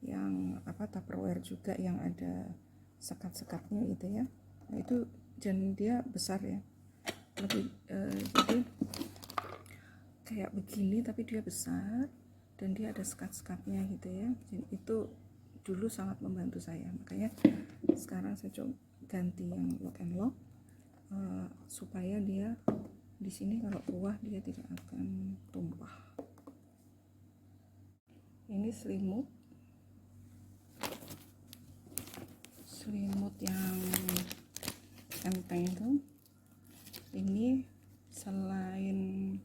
yang Tupperware juga, yang ada sekat-sekatnya gitu ya. Nah itu, dan dia besar ya, lebih jadi kayak begini tapi dia besar dan dia ada sekat-sekatnya gitu ya. Jadi itu dulu sangat membantu saya, makanya sekarang saya coba ganti yang lock and lock supaya dia di sini kalau kuah dia tidak akan tumpah. Ini selimut selimut yang enteng itu, ini selain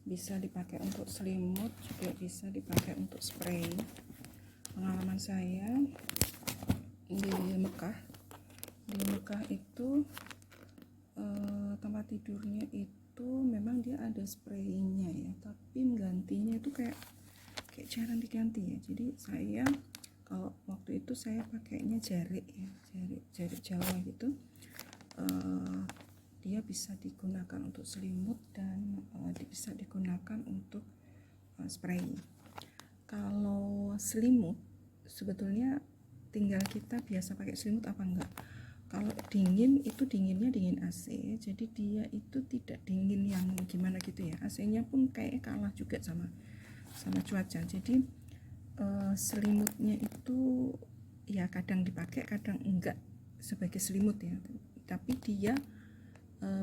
bisa dipakai untuk selimut juga bisa dipakai untuk spray. Pengalaman saya di Mekah itu tempat tidurnya itu memang dia ada spraynya ya, tapi menggantinya itu kayak jarang diganti ya. Jadi saya kalau waktu itu saya pakainya jarik ya, jarik Jawa gitu. Dia bisa digunakan untuk selimut dan bisa digunakan untuk spray. Kalau selimut sebetulnya tinggal kita biasa pakai selimut apa enggak. Kalau dingin itu dinginnya dingin AC, jadi dia itu tidak dingin yang gimana gitu ya. AC-nya pun kayak kalah juga sama cuaca. Jadi selimutnya itu ya kadang dipakai kadang enggak sebagai selimut ya, tapi dia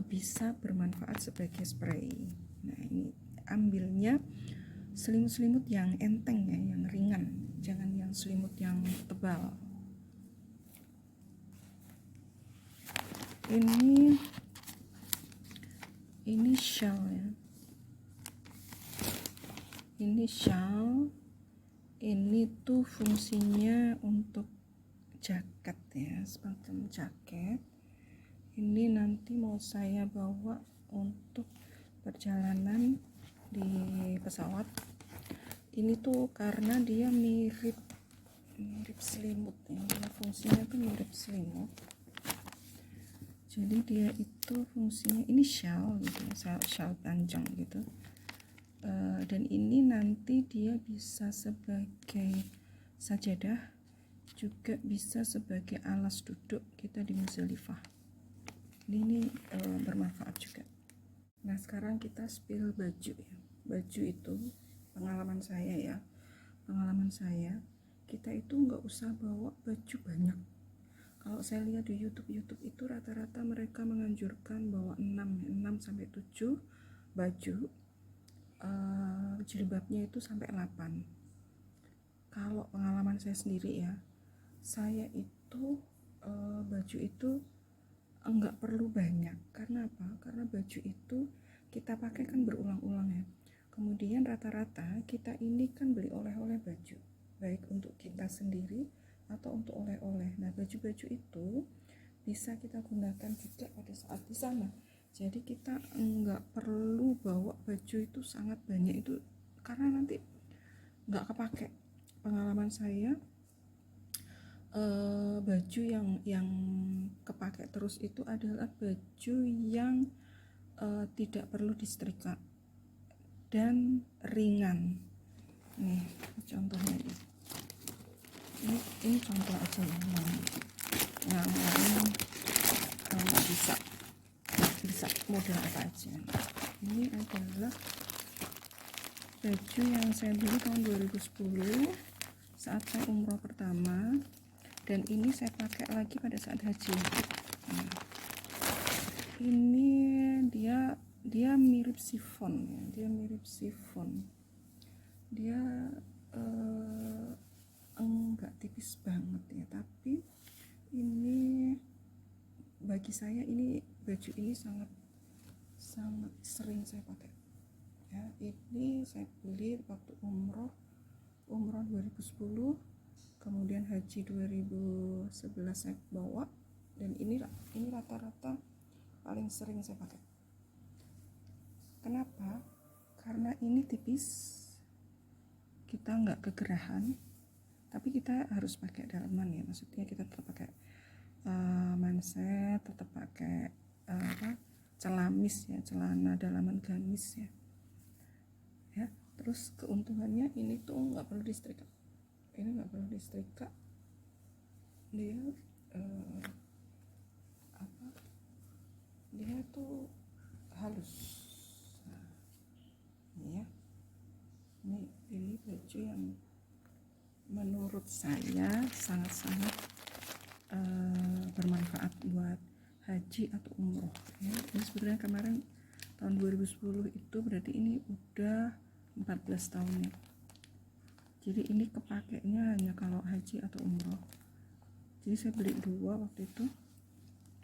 bisa bermanfaat sebagai spray. Nah, ini ambilnya selimut-selimut yang enteng ya, yang ringan, jangan yang selimut yang tebal. Ini shawl ya, ini shawl, ini tuh fungsinya untuk jaket ya, semacam jaket. Ini nanti mau saya bawa untuk perjalanan di pesawat. Ini tuh karena dia mirip selimut ya, fungsinya tuh mirip selimut. Jadi dia itu fungsinya, ini shawl gitu ya, shawl panjang gitu. Dan ini nanti dia bisa sebagai sajadah, juga bisa sebagai alas duduk kita di Musdalifah. Ini bermanfaat juga. Nah, sekarang kita spill baju ya. Baju itu pengalaman saya kita itu nggak usah bawa baju banyak. Kalau saya lihat di YouTube itu rata-rata mereka menganjurkan bawa 6 sampai 7 baju, jilbabnya itu sampai 8. Kalau pengalaman saya sendiri ya, saya itu baju itu enggak perlu banyak. Karena apa? Karena baju itu kita pakai kan berulang-ulang ya. Kemudian rata-rata kita ini kan beli oleh-oleh baju, baik untuk kita sendiri atau untuk oleh-oleh. Nah, baju-baju itu bisa kita gunakan juga pada saat di sana. Jadi kita enggak perlu bawa baju itu sangat banyak itu, karena nanti enggak kepake. Pengalaman saya baju yang kepake terus itu adalah baju yang tidak perlu disetrika dan ringan. Nih contohnya ini contoh aja ya, yang bisa model apa aja. Ini adalah baju yang saya beli tahun 2010 saat saya umroh pertama, dan ini saya pakai lagi pada saat haji. Nah, ini dia mirip chiffon ya, dia enggak tipis banget ya, tapi ini bagi saya ini baju ini sangat sering saya pakai ya. Ini saya beli waktu umroh 2010, kemudian haji 2011 saya bawa, dan ini rata-rata paling sering saya pakai. Kenapa? Karena ini tipis, kita nggak kegerahan, tapi kita harus pakai dalaman ya, maksudnya kita tetap pakai manset, tetap pakai celamis ya, celana dalaman gamis ya. Terus keuntungannya ini tuh nggak perlu disetrika, dia dia tuh halus. Nah, ini ya, ini baju yang menurut saya sangat bermanfaat buat haji atau umroh ya. Ini sebenarnya kemarin tahun 2010 itu berarti ini udah 14 tahun ya. Jadi ini kepakainya hanya kalau haji atau umroh. Jadi saya beli dua waktu itu,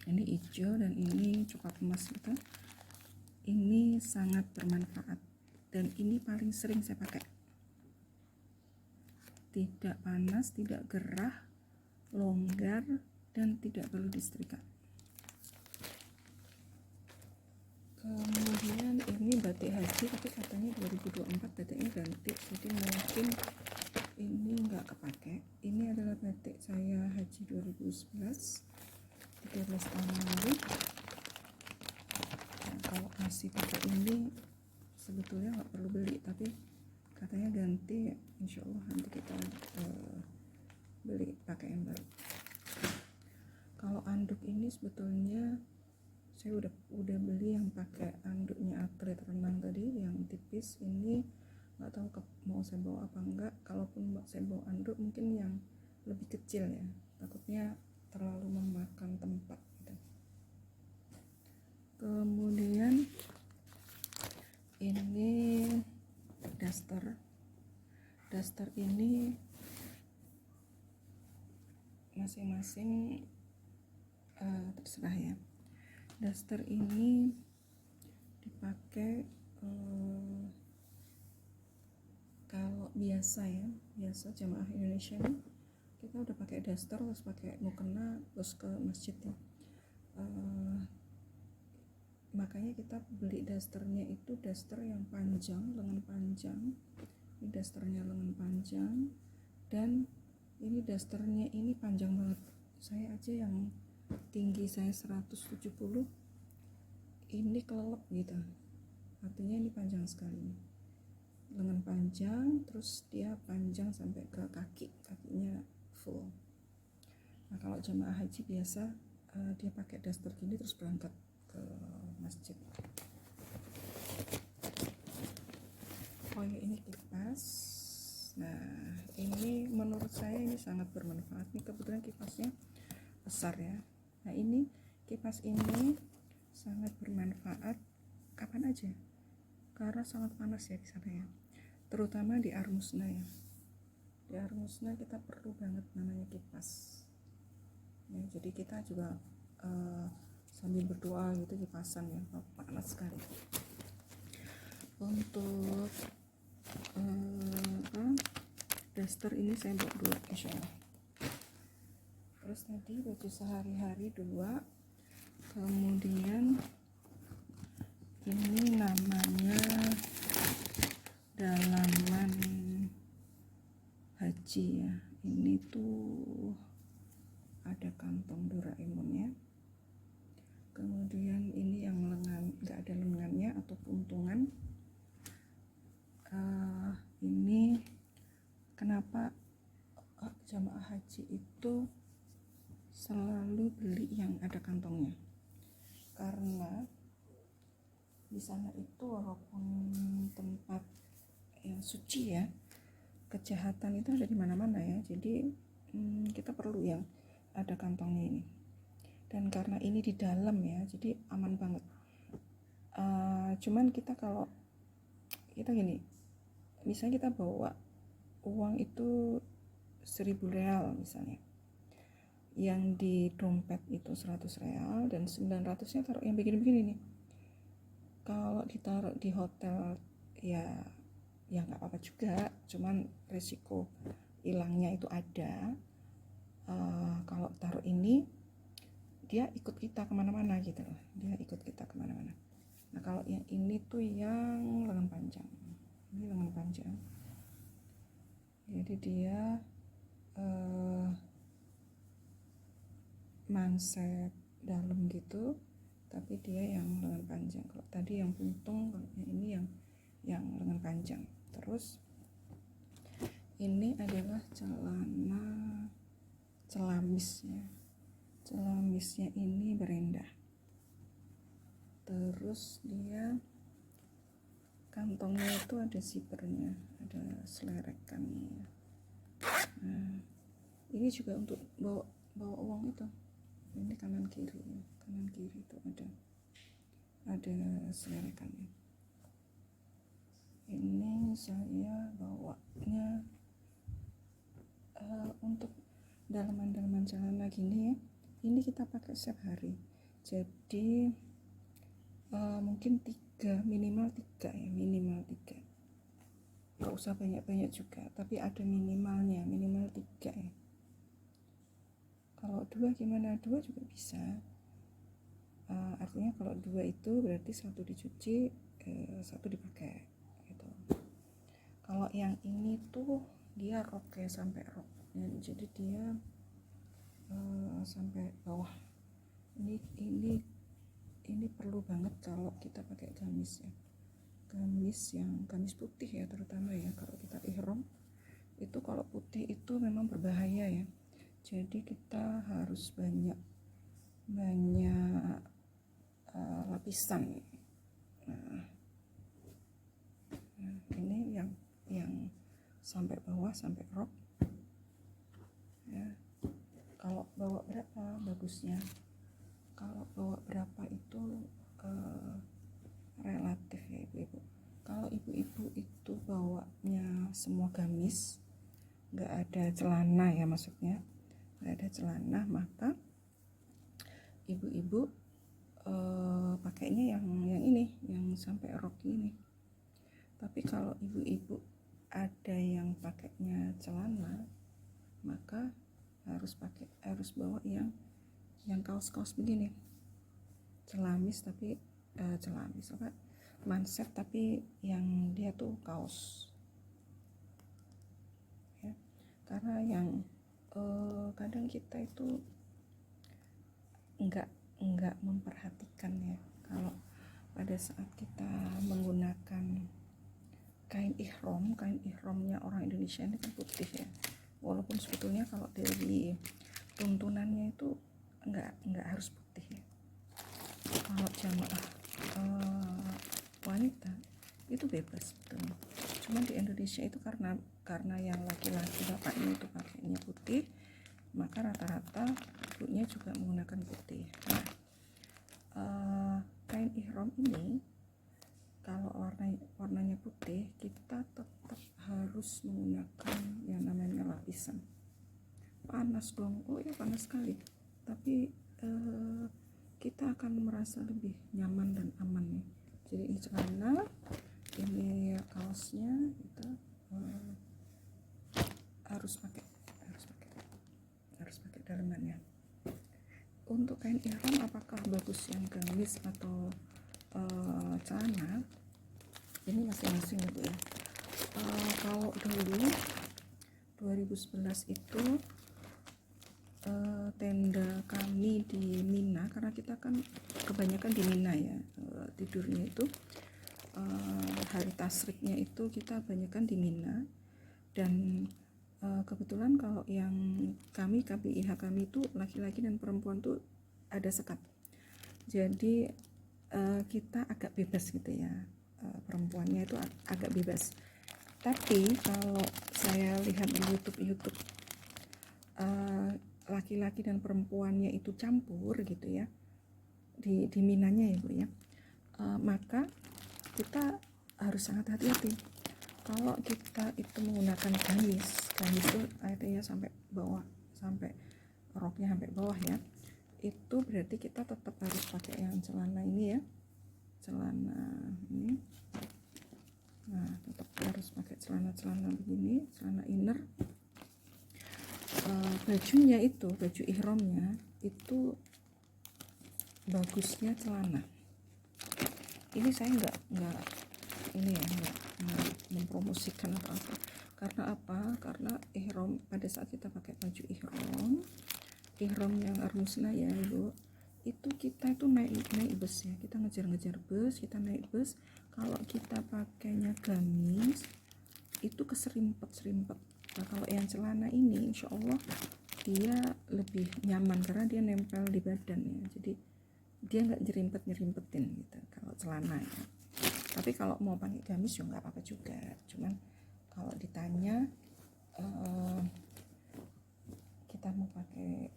ini hijau dan ini coklat emas gitu. Ini sangat bermanfaat dan ini paling sering saya pakai. Tidak panas, tidak gerah, longgar, dan tidak perlu disetrika. Kemudian ini batik haji, tapi katanya 2024 batiknya ganti, jadi mungkin ini nggak kepake. Ini adalah batik saya haji 2011, 13 tahun lalu. Nah, kalau masih pakai ini sebetulnya nggak perlu beli, tapi katanya ganti, insya Allah nanti kita beli pakai yang baru. Kalau anduk ini sebetulnya saya udah beli yang pakai anduknya atlet renang tadi yang tipis. Ini nggak tahu mau saya bawa apa enggak. Kalaupun saya bawa anduk mungkin yang lebih kecil ya, takutnya terlalu memakan tempat gitu. Kemudian ini daster ini masing-masing terserah ya. Daster ini dipakai kalau biasa jamaah Indonesia nih, kita udah pakai daster terus pakai mukena terus ke masjid ya. Makanya kita beli dasternya itu daster yang panjang, lengan panjang. Ini dasternya lengan panjang dan ini dasternya ini panjang banget. Saya aja yang tinggi saya 170 ini kelelep gitu, artinya ini panjang sekali, lengan panjang terus dia panjang sampai ke kakinya full. Nah kalau jemaah haji biasa dia pakai daster gini terus berangkat ke masjid. Oh ya, ini kipas. Nah ini menurut saya ini sangat bermanfaat. Ini kebetulan kipasnya besar ya. Nah ini kipas ini sangat bermanfaat kapan aja, karena sangat panas ya di sana ya, terutama di Armusna ya. Di Armusna kita perlu banget namanya kipas ya, jadi kita juga sambil berdoa gitu kipasan ya, panas sekali. Untuk daster ini saya bawa dua insya Allah. Terus tadi baju sehari-hari dua. Kemudian ini namanya dalaman haji ya. Ini tuh ada kantong Doraemonnya. Kemudian ini yang lengan, nggak ada lengannya atau puntungan. Ini kenapa jamaah haji itu selalu beli yang ada kantongnya, karena di sana itu walaupun tempat yang suci ya, kejahatan itu ada di mana-mana ya, jadi kita perlu yang ada kantongnya ini. Dan karena ini di dalam ya, jadi aman banget. Cuman kita kalau kita gini, misalnya kita bawa uang itu 1.000 real misalnya, yang di dompet itu 100 real dan 900-nya taruh yang begini-begini nih. Kalau ditaruh di hotel ya nggak apa-apa juga, cuman risiko hilangnya itu ada. Kalau taruh ini dia ikut kita kemana-mana gitu loh, dia ikut kita kemana-mana. Nah kalau yang ini tuh yang lengan panjang, ini lengan panjang, jadi dia manset dalam gitu, tapi dia yang lengan panjang. Kalau tadi yang puntung, kalau ini yang lengan panjang. Terus ini adalah celamisnya ini berendah. Terus dia kantongnya itu ada zippernya, ada selerekannya. Nah, ini juga untuk bawa uang itu. Ini kanan kiri itu ada selerekannya. Ini saya bawanya untuk dalaman celana gini ya, ini kita pakai setiap hari. Jadi mungkin 3, minimal 3 ya, minimal 3. Nggak usah banyak-banyak juga, tapi ada minimalnya, minimal 3 ya. Kalau 2 gimana? 2 juga bisa. Artinya kalau 2 itu berarti 1 dicuci, 1 dipakai gitu. Kalau yang ini tuh dia rok ya, sampai rok ya, jadi dia sampai bawah. Ini perlu banget kalau kita pakai gamis ya, gamis putih ya terutama ya. Kalau kita ihram itu kalau putih itu memang berbahaya ya, jadi kita harus banyak lapisan. Nah, ini yang sampai bawah, sampai rok ya. Kalau bawa berapa bagusnya? Kalau bawa berapa itu relatif ya ibu-ibu. Kalau ibu-ibu itu bawanya semua gamis, nggak ada celana ya, maksudnya nggak ada celana, maka ibu-ibu pakainya yang ini, yang sampai rok ini. Tapi kalau ibu-ibu ada yang pakainya celana, maka harus bawa yang kaos-kaos begini, celamis tapi manset tapi yang dia tuh kaos ya. Karena yang kadang kita itu enggak memperhatikan ya, kalau pada saat kita menggunakan kain ihramnya orang Indonesia ini kan putih ya, walaupun sebetulnya kalau dari tuntunannya itu enggak harus putih ya. Kalau jamaah wanita itu bebas betul. Cuman di Indonesia itu karena yang laki-laki bapaknya itu pakainya putih, maka rata-rata ibunya juga menggunakan putih. Nah, kain ihram ini kalau warnanya putih, kita tetap harus menggunakan yang namanya lapisan. Panas dong, oh ya panas sekali, tapi kita akan merasa lebih nyaman dan aman ya. Jadi ini celana, ini kaosnya, kita harus pakai dalemannya. Untuk kain ihram apakah bagus yang gamis atau celana? Ini masing-masing gitu ya. Kalau dulu 2011 itu tenda kami di Mina, karena kita kan kebanyakan di Mina ya, tidurnya itu hari tasriknya itu kita kebanyakan di Mina. Dan kebetulan kalau yang KPIH kami itu laki-laki dan perempuan tuh ada sekat, jadi kita agak bebas gitu ya, perempuannya itu agak bebas. Tapi kalau saya lihat di YouTube laki-laki dan perempuannya itu campur gitu ya, di Minanya ya Bu ya, maka kita harus sangat hati-hati. Kalau kita itu menggunakan gamis itu artinya sampai bawah, sampai roknya sampai bawah ya, itu berarti kita tetap harus pakai yang celana ini ya, celana ini. Nah, tetap harus pakai celana begini, celana inner. Bajunya itu, baju ihramnya itu bagusnya celana. Ini saya nggak mempromosikan apa-apa. Karena apa? Karena ihram, pada saat kita pakai baju ihram yang armusna ya Ibu, itu kita itu naik bus ya, kita ngejar bus, kita naik bus. Kalau kita pakainya gamis itu keserimpet. Nah, kalau yang celana ini insya Allah dia lebih nyaman karena dia nempel di badan ya, jadi dia nggak nyerimpet-nyerimpetin gitu kalau celana ya. Tapi kalau mau pakai gamis ya nggak apa-apa juga, cuman kalau ditanya kita mau pakai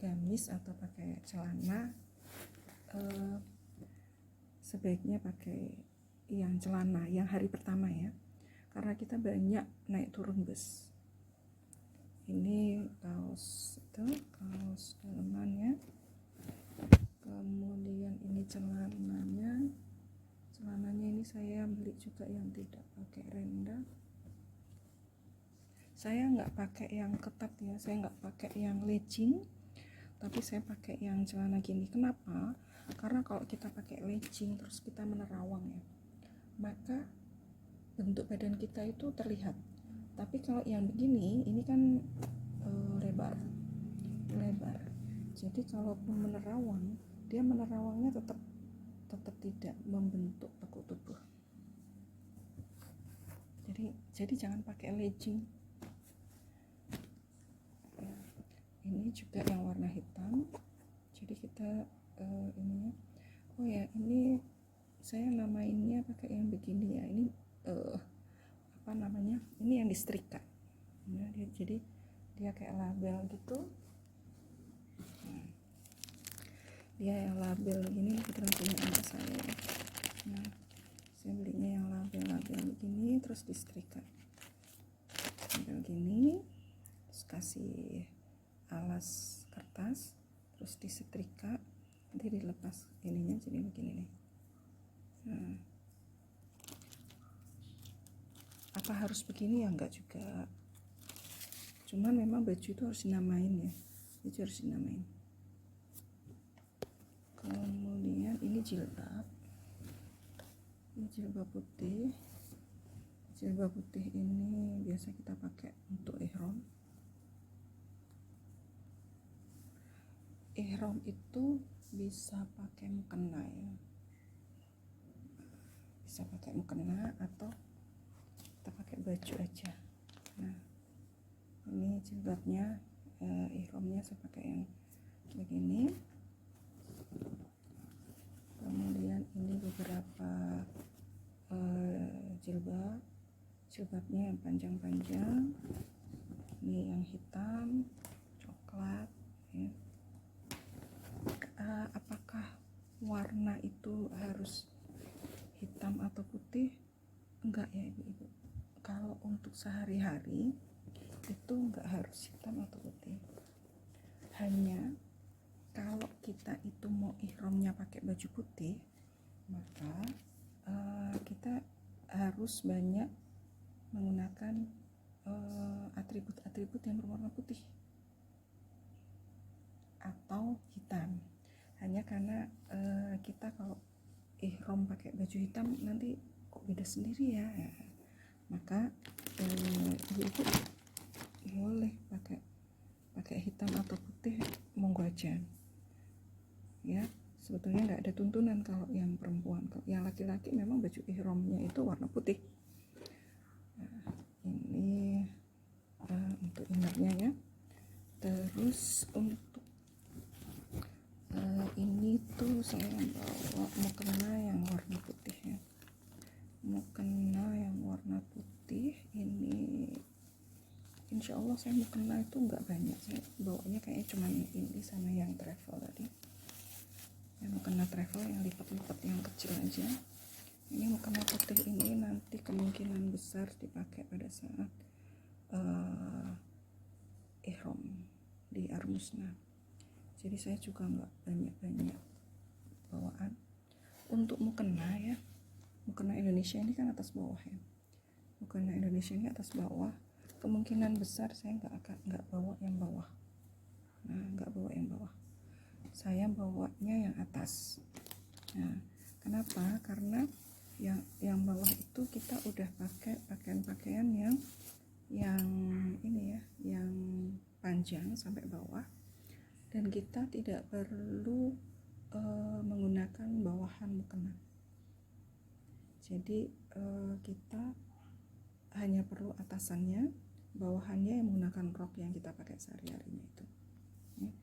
gamis atau pakai celana, sebaiknya pakai yang celana yang hari pertama ya, karena kita banyak naik turun bus ini kaos itu, kaos dalamannya. Kemudian ini celananya ini saya beli juga yang tidak pakai renda. Saya nggak pakai yang ketat ya, saya nggak pakai yang legging, tapi saya pakai yang celana gini. Kenapa? Karena kalau kita pakai legging terus kita menerawang ya, maka bentuk badan kita itu terlihat. Tapi kalau yang begini, ini kan lebar. Jadi kalaupun menerawang, dia menerawangnya tetap tidak membentuk lekuk tubuh. Jadi jangan pakai legging. Ini juga yang warna hitam. Jadi kita ini oh ya, ini saya namainnya pakai yang begini ya. Ini apa namanya? Ini yang disetrika. Nah, jadi dia kayak label gitu. Dia yang label gini kebetulan punya anak saya. Nah, saya belinya yang label begini terus disetrika. Label gini, terus kasih alas kertas, terus disetrika, nanti dilepas ininya jadi begini nih. Nah, apa harus begini ya? Enggak juga, cuman memang baju itu harus dinamain ya, baju harus dinamain. Kemudian ini jilbab putih. Jilbab putih ini biasa kita pakai untuk ihram. Ihram itu bisa pakai mukena ya, bisa pakai mukena atau kita pakai baju aja. Nah, ini jilbabnya, ihramnya saya pakai yang begini. Kemudian ini beberapa jilbabnya yang panjang-panjang. Ini yang hitam, coklat ya. Apakah warna itu harus hitam atau putih? Enggak ya ibu-ibu. Kalau untuk sehari-hari itu enggak harus hitam atau putih. Hanya kalau kita itu mau ihramnya pakai baju putih, maka kita harus banyak menggunakan atribut-atribut yang berwarna putih atau hitam. Hanya karena kita kalau ihram pakai baju hitam nanti kok beda sendiri ya, maka ibu boleh pakai hitam atau putih, monggo aja ya. Sebetulnya nggak ada tuntunan kalau yang perempuan. Kalau yang laki-laki memang baju ihramnya itu warna putih. Nah, ini untuk innernya ya. Terus untuk ini tuh saya bawa mukena yang warna putih ya. Mukena yang warna putih ini, insya Allah saya mukena itu nggak banyak, saya bawanya kayaknya cuma ini sama yang travel tadi. Yang mukena travel yang lipat-lipat yang kecil aja. Ini mukena putih ini nanti kemungkinan besar dipakai pada saat ihram di Armusna. Jadi saya juga nggak banyak bawaan. Untuk mukena ya, mukena Indonesia ini kan atas bawah ya. Mukena Indonesia ini atas bawah. Kemungkinan besar saya nggak bawa yang bawah. Nah, nggak bawa yang bawah. Saya bawanya yang atas. Nah, kenapa? Karena yang bawah itu kita udah pakai pakaian yang ini ya, yang panjang sampai bawah, dan kita tidak perlu menggunakan bawahan mukena. Jadi kita hanya perlu atasannya, bawahannya yang menggunakan rok yang kita pakai sehari-harinya itu ya.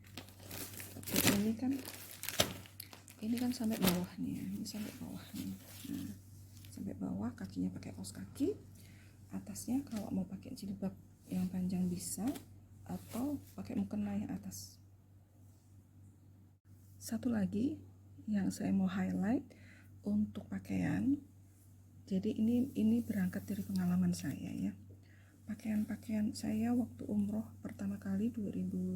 Ini kan sampai bawah nih ya, ini sampai bawah nih. Nah, sampai bawah, kakinya pakai kaos kaki. Atasnya kalau mau pakai jilbab yang panjang bisa, atau pakai mukena yang atas. Satu lagi yang saya mau highlight untuk pakaian. Jadi ini berangkat dari pengalaman saya ya. pakaian-pakaian saya waktu umroh pertama kali 2010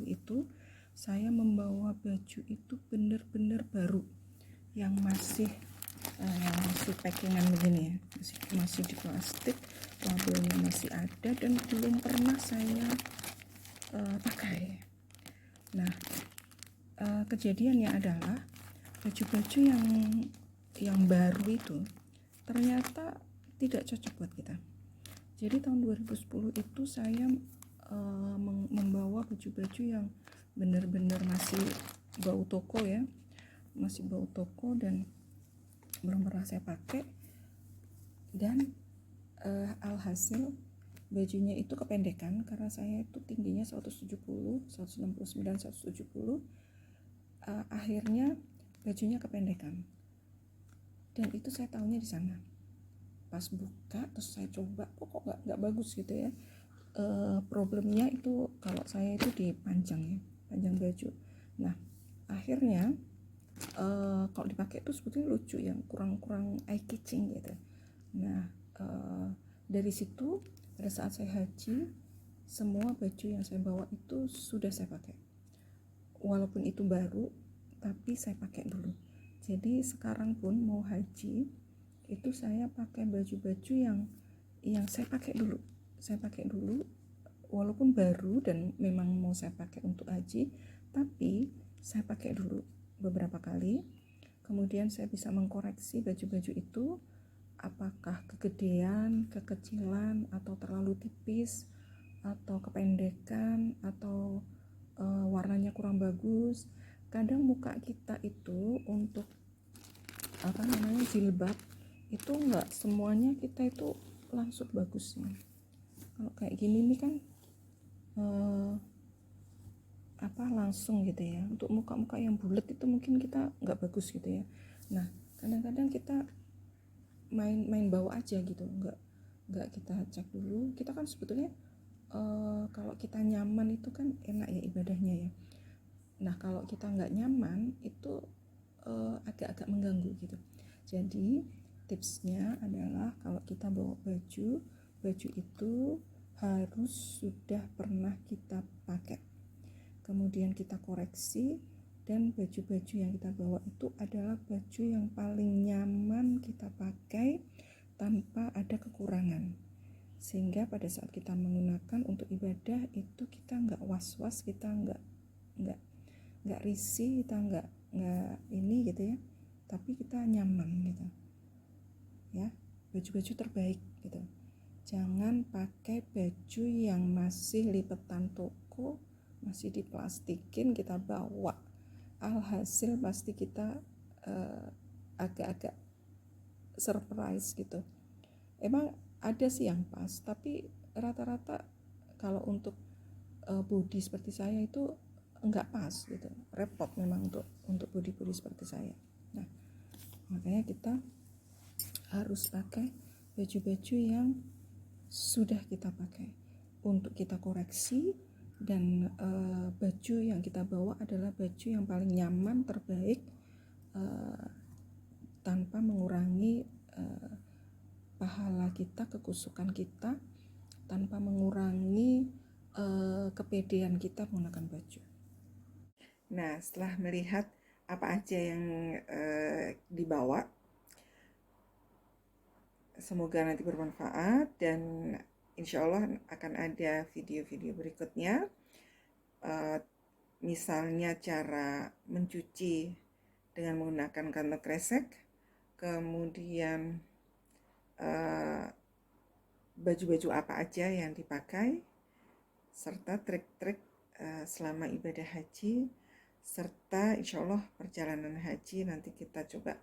itu, saya membawa baju itu bener-bener baru, yang masih packingan begini ya, masih di plastik, labelnya masih ada dan belum pernah saya pakai. Nah, kejadiannya adalah baju-baju yang baru itu ternyata tidak cocok buat kita. Jadi tahun 2010 itu saya membawa baju-baju yang benar-benar masih bau toko ya, masih bau toko dan belum pernah saya pakai. Dan alhasil bajunya itu kependekan karena saya itu tingginya 170, 169, 170. Akhirnya bajunya kependekan. Dan itu saya tahunya di sana. Pas buka terus saya coba, kok nggak bagus gitu ya. Problemnya itu kalau saya itu di panjang ya, panjang baju. Nah, akhirnya kalau dipakai itu sebetulnya lucu ya, kurang eye catching gitu. Nah, dari situ pada saat saya haji, semua baju yang saya bawa itu sudah saya pakai. Walaupun itu baru, tapi saya pakai dulu. Jadi sekarang pun mau haji, itu saya pakai baju-baju yang saya pakai dulu. Saya pakai dulu, walaupun baru dan memang mau saya pakai untuk haji, tapi saya pakai dulu beberapa kali. Kemudian saya bisa mengkoreksi baju-baju itu, apakah kegedean, kekecilan, atau terlalu tipis, atau kependekan, atau warnanya kurang bagus. Kadang muka kita itu untuk jilbab itu enggak semuanya kita itu langsung bagusnya. Kalau kayak gini nih kan langsung gitu ya. Untuk muka-muka yang bulat itu mungkin kita nggak bagus gitu ya. Nah, kadang-kadang kita main bawa aja gitu, nggak kita cek dulu. Kita kan sebetulnya kalau kita nyaman itu kan enak ya ibadahnya ya. Nah, kalau kita nggak nyaman itu agak-agak mengganggu gitu. Jadi tipsnya adalah kalau kita bawa baju itu harus sudah pernah kita pakai, kemudian kita koreksi, dan baju-baju yang kita bawa itu adalah baju yang paling nyaman kita pakai tanpa ada kekurangan, sehingga pada saat kita menggunakan untuk ibadah itu kita nggak was-was, kita nggak risih, kita nggak ini gitu ya, tapi kita nyaman gitu ya. Baju-baju terbaik gitu, jangan pakai baju yang masih lipetan toko, masih diplastikin kita bawa. Alhasil pasti kita agak-agak surprise gitu. Emang ada sih yang pas, tapi rata-rata kalau untuk body seperti saya itu enggak pas gitu, repot memang untuk body seperti saya. Nah, makanya kita harus pakai baju-baju yang sudah kita pakai untuk kita koreksi, dan baju yang kita bawa adalah baju yang paling nyaman, terbaik, tanpa mengurangi pahala kita, kekusukan kita, tanpa mengurangi kepedean kita menggunakan baju. Nah, setelah melihat apa aja yang dibawa, semoga nanti bermanfaat, dan insya Allah akan ada video-video berikutnya, misalnya cara mencuci dengan menggunakan kantong kresek, kemudian baju-baju apa aja yang dipakai, serta trik-trik selama ibadah haji, serta insya Allah perjalanan haji nanti kita coba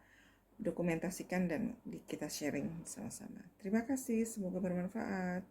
dokumentasikan dan kita sharing sama-sama. Terima kasih, semoga bermanfaat.